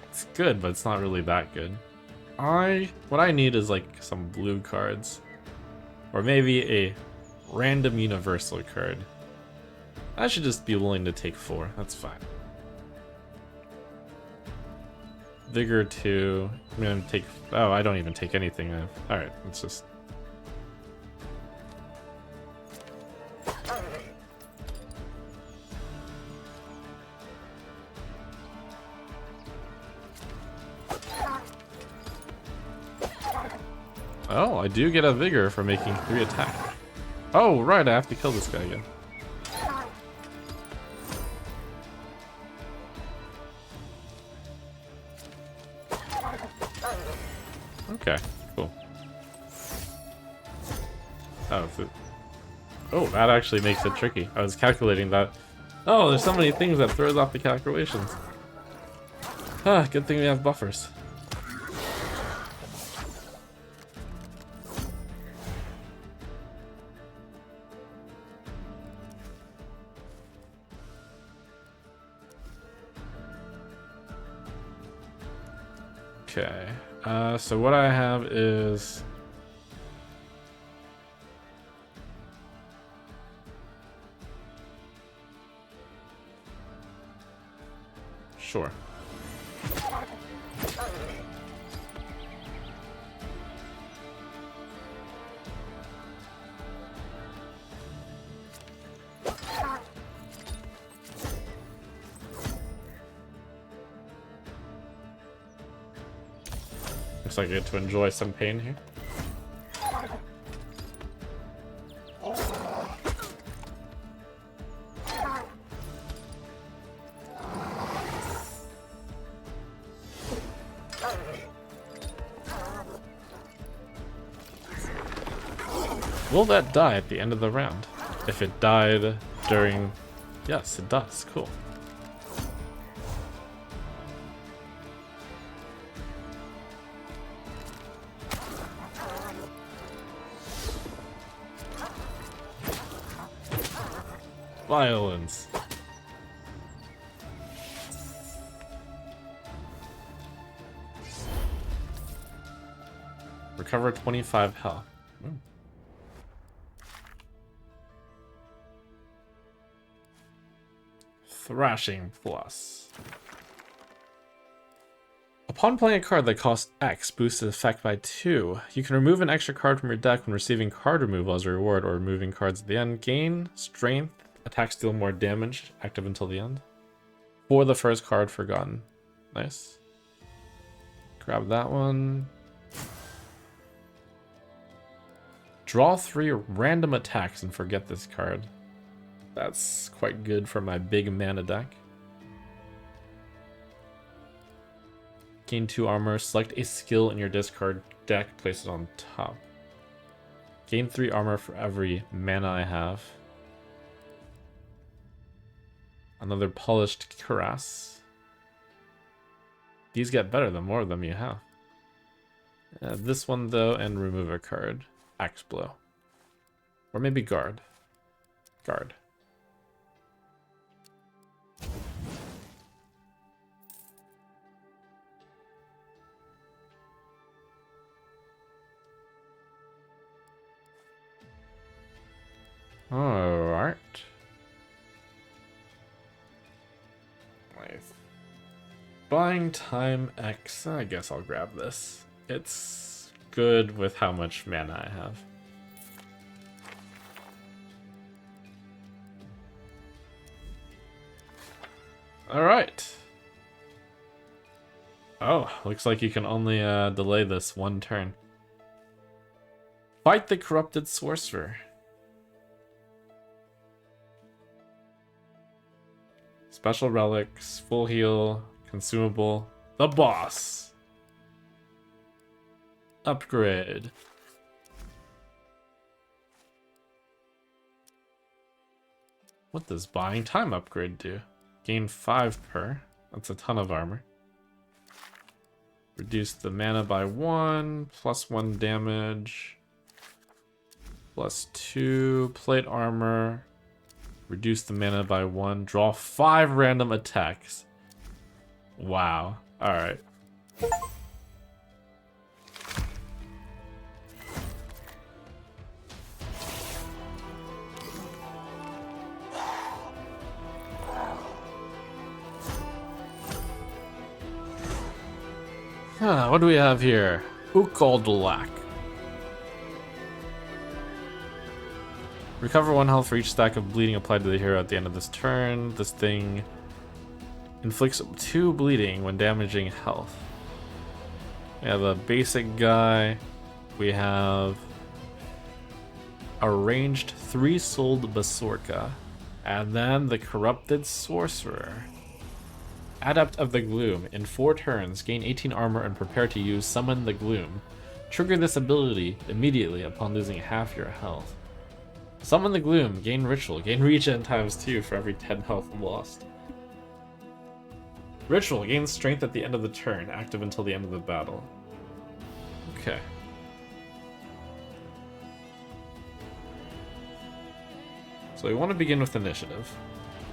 It's good, but it's not really that good. What I need is like some blue cards. Or maybe a random universal card. I should just be willing to take 4, that's fine. Vigor 2. I'm gonna take. Oh, I don't even take anything. Alright, let's just. Oh, I do get a vigor for making 3 attack. Oh, right, I have to kill this guy again. Okay, cool. Oh, that actually makes it tricky. I was calculating that. Oh, there's so many things that throws off the calculations. Ah, good thing we have buffers. Okay, so what I have is... Sure. Looks like I get to enjoy some pain here. Will that die at the end of the round? If it died during... Yes, it does. Cool. Violence. Recover 25 health. Thrashing plus. Upon playing a card that costs X, boosts its effect by 2. You can remove an extra card from your deck when receiving card removal as a reward or removing cards at the end. Gain strength. Attacks deal more damage. Active until the end. For the first card forgotten. Nice. Grab that one. Draw 3 random attacks and forget this card. That's quite good for my big mana deck. Gain 2 armor. Select a skill in your discard deck. Place it on top. Gain 3 armor for every mana I have. Another Polished Cuirass. These get better the more of them you have. This one though, and remove a card. Axe Blow. Or maybe Guard. Guard. Alright. Nice. Buying time X. I guess I'll grab this. It's good with how much mana I have. Alright. Oh, looks like you can only delay this one turn. Fight the Corrupted Sorcerer. Special relics, full heal, consumable, the boss. Upgrade. What does buying time upgrade do? Gain 5 per. That's a ton of armor. Reduce the mana by 1, plus 1 damage. Plus 2 plate armor. Reduce the mana by 1. Draw 5 random attacks. Wow. Alright. What do we have here? Ukoldolak. Recover 1 health for each stack of bleeding applied to the hero at the end of this turn. This thing inflicts 2 bleeding when damaging health. We have a basic guy. We have a ranged 3-souled Basorka. And then the Corrupted Sorcerer. Adept of the Gloom. In 4 turns, gain 18 armor and prepare to use Summon the Gloom. Trigger this ability immediately upon losing half your health. Summon the Gloom, gain Ritual, gain Regen ×2 for every 10 health lost. Ritual, gains Strength at the end of the turn, active until the end of the battle. Okay. So we want to begin with Initiative.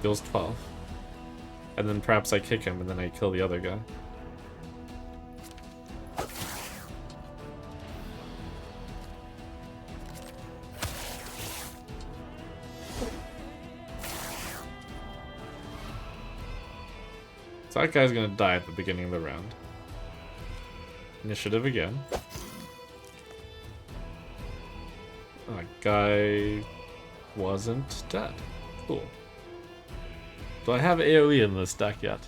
Deals 12. And then perhaps I kick him and then I kill the other guy. So that guy's gonna die at the beginning of the round. Initiative again. That guy wasn't dead. Cool. Do I have AoE in this deck yet?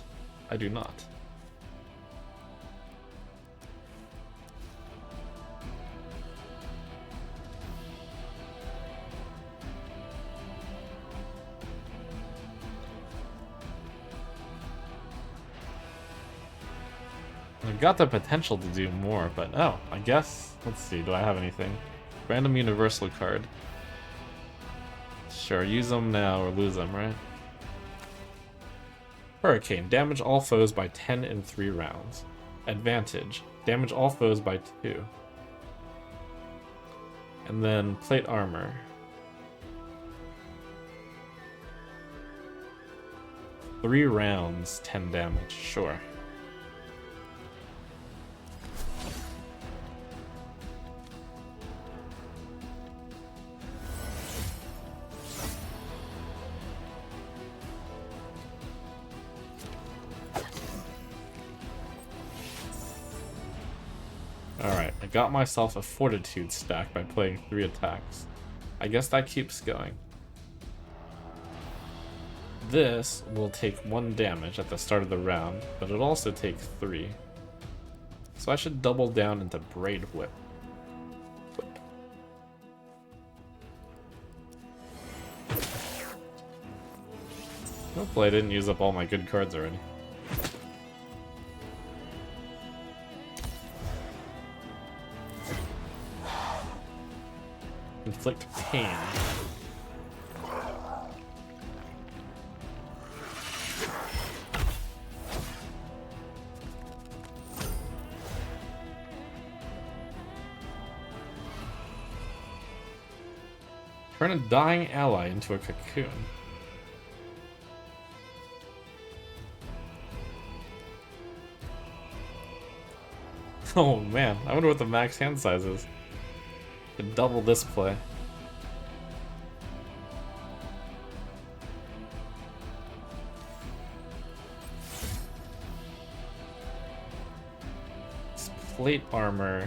I do not. I've got the potential to do more, but oh, I guess, let's see, do I have anything? Random universal card. Sure, use them now or lose them, right? Hurricane, damage all foes by 10 in 3 rounds. Advantage, damage all foes by 2. And then plate armor. Three rounds, 10 damage, sure. Alright, I got myself a fortitude stack by playing 3 attacks. I guess that keeps going. This will take 1 damage at the start of the round, but it'll also take 3. So I should double down into Braid Whip. Hopefully I didn't use up all my good cards already. Inflict pain. Turn a dying ally into a cocoon. Oh man, I wonder what the max hand size is. Could double this play. This plate armor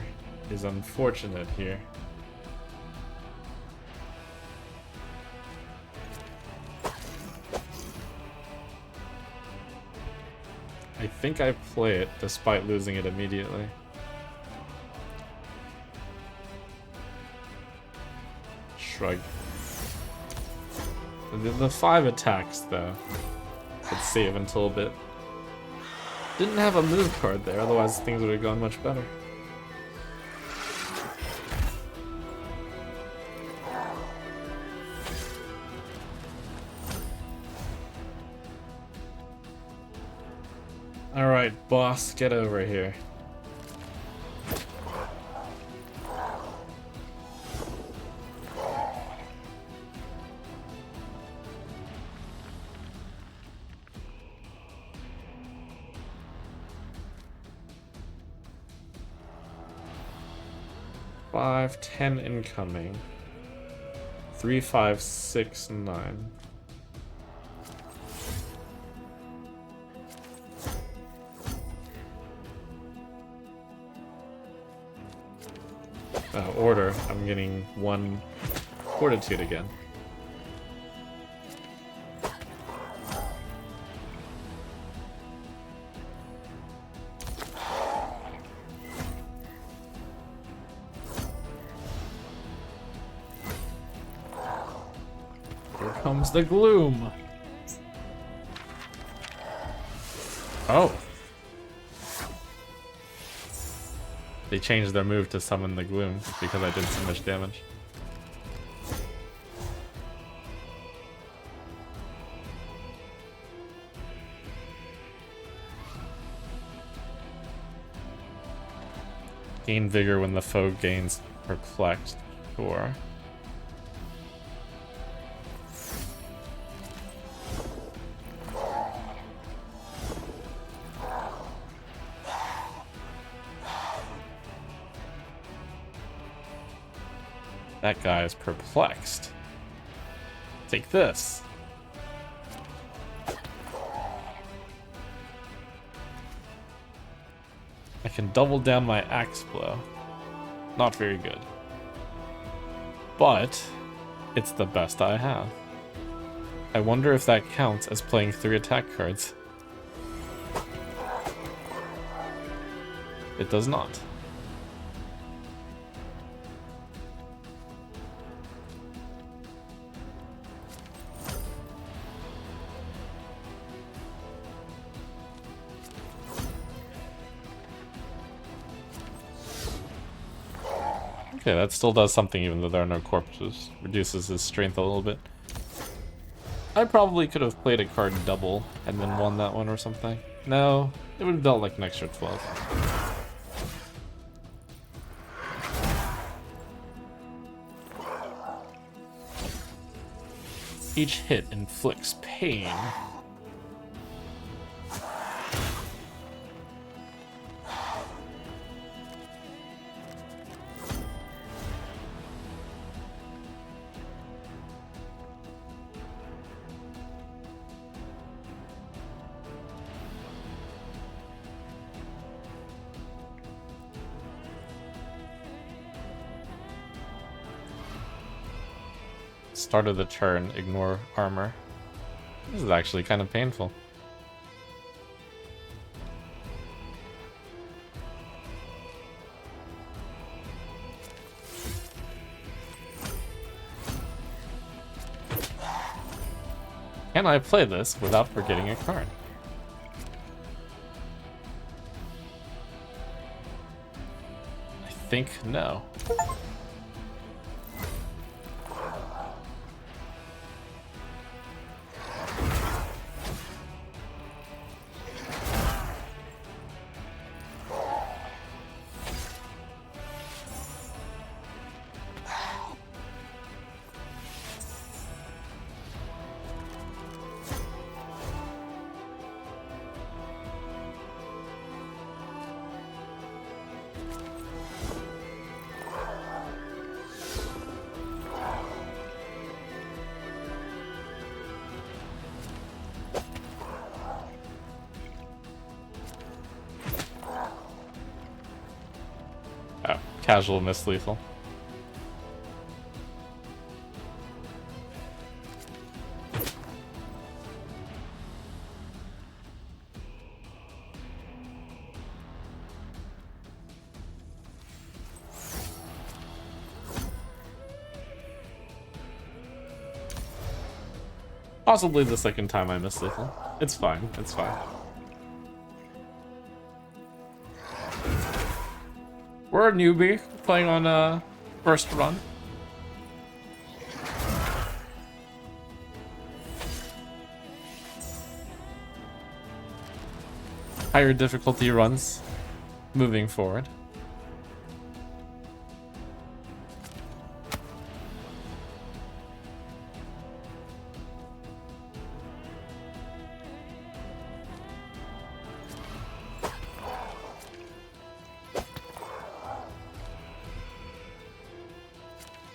is unfortunate here. I think I play it despite losing it immediately. Shrug. The 5 attacks, though, could save until a bit. Didn't have a move card there, otherwise things would have gone much better. Alright, boss, get over here. Five, 10 incoming. 3, 5, 6, 9. Order. I'm getting 1 fortitude again. Here comes the gloom. Oh. They changed their move to summon the gloom because I did so much damage. Gain vigor when the foe gains perplexed. Sure. That guy is perplexed. Take this. I can double down my axe blow. Not very good. But it's the best I have. I wonder if that counts as playing 3 attack cards. It does not. Okay, that still does something even though there are no corpses. Reduces his strength a little bit. I probably could have played a card double and then won that one or something. No, it would have dealt like an extra 12. Each hit inflicts pain. Start of the turn, ignore armor. This is actually kind of painful. Can I play this without forgetting a card? I think no. Oh, casual miss lethal. Possibly the second time I miss lethal. It's fine, it's fine. We're a newbie playing on first run. Higher difficulty runs moving forward.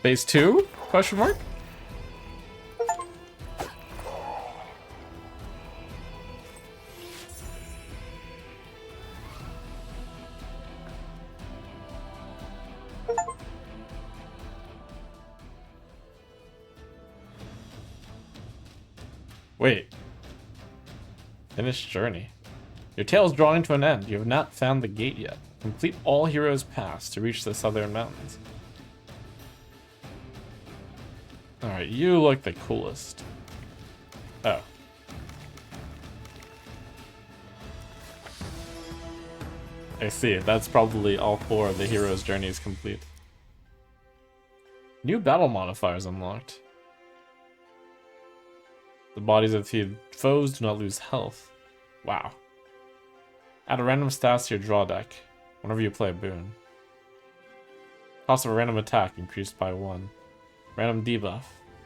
Phase 2? Question mark? Wait. Finish journey. Your tale is drawing to an end. You have not found the gate yet. Complete all heroes' paths to reach the southern mountains. Alright, you look the coolest. Oh. I see. That's probably all 4 of the hero's journeys complete. New battle modifiers unlocked. The bodies of the foes do not lose health. Wow. Add a random stats to your draw deck whenever you play a boon. Cost of a random attack increased by 1. Random debuff.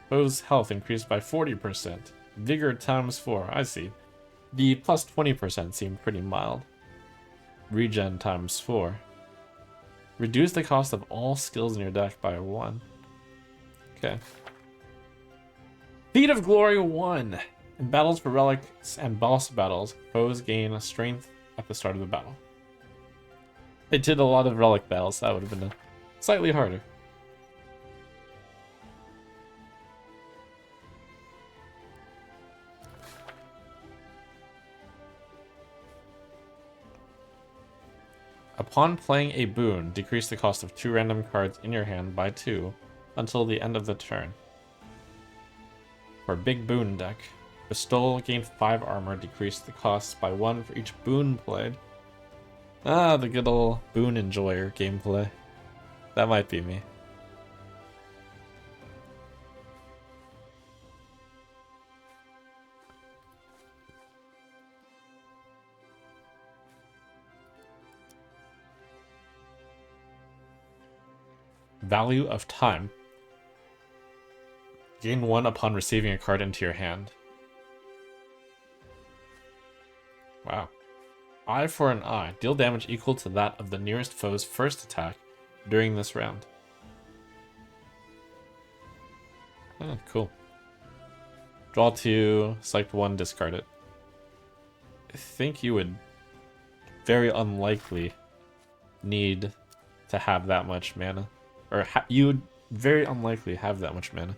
Foes' health increased by 40%. Vigor times 4. I see. The plus 20% seemed pretty mild. Regen times 4. Reduce the cost of all skills in your deck by 1. Okay. Feat of Glory 1. In battles for relics and boss battles, foes gain strength at the start of the battle. I did a lot of relic battles, that would have been slightly harder. Upon playing a boon, decrease the cost of 2 random cards in your hand by 2 until the end of the turn. For Big Boon deck, Bestowal gain 5 armor, decrease the cost by 1 for each boon played. Ah, the good old boon enjoyer gameplay. That might be me. Value of Time. Gain 1 upon receiving a card into your hand. Wow. Eye for an eye. Deal damage equal to that of the nearest foe's first attack during this round. Oh, cool. Draw 2, select 1, discard it. I think you would very unlikely need to have that much mana. Or you would very unlikely have that much mana.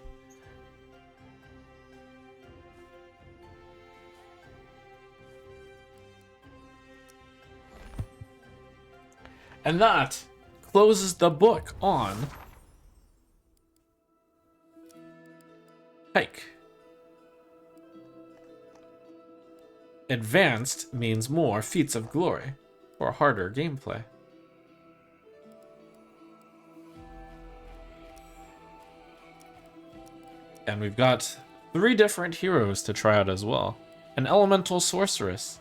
And that closes the book on Hike. Advanced means more feats of glory or harder gameplay. And we've got 3 different heroes to try out as well. An elemental sorceress,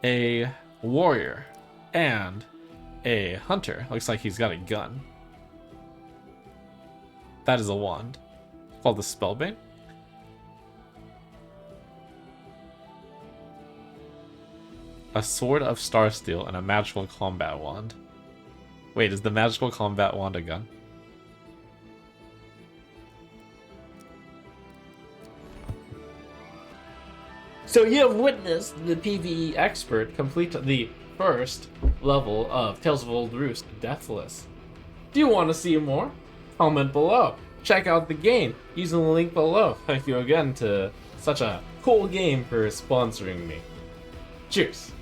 a warrior, and a hunter. Looks like he's got a gun. That is a wand. Called the Spellbane. A Sword of Starsteel and a Magical Combat Wand. Wait, is the Magical Combat Wand a gun? So you have witnessed the PvE expert complete the first level of Tales of Old Roost, Deathless. Do you want to see more? Comment below. Check out the game using the link below. Thank you again to such a cool game for sponsoring me. Cheers!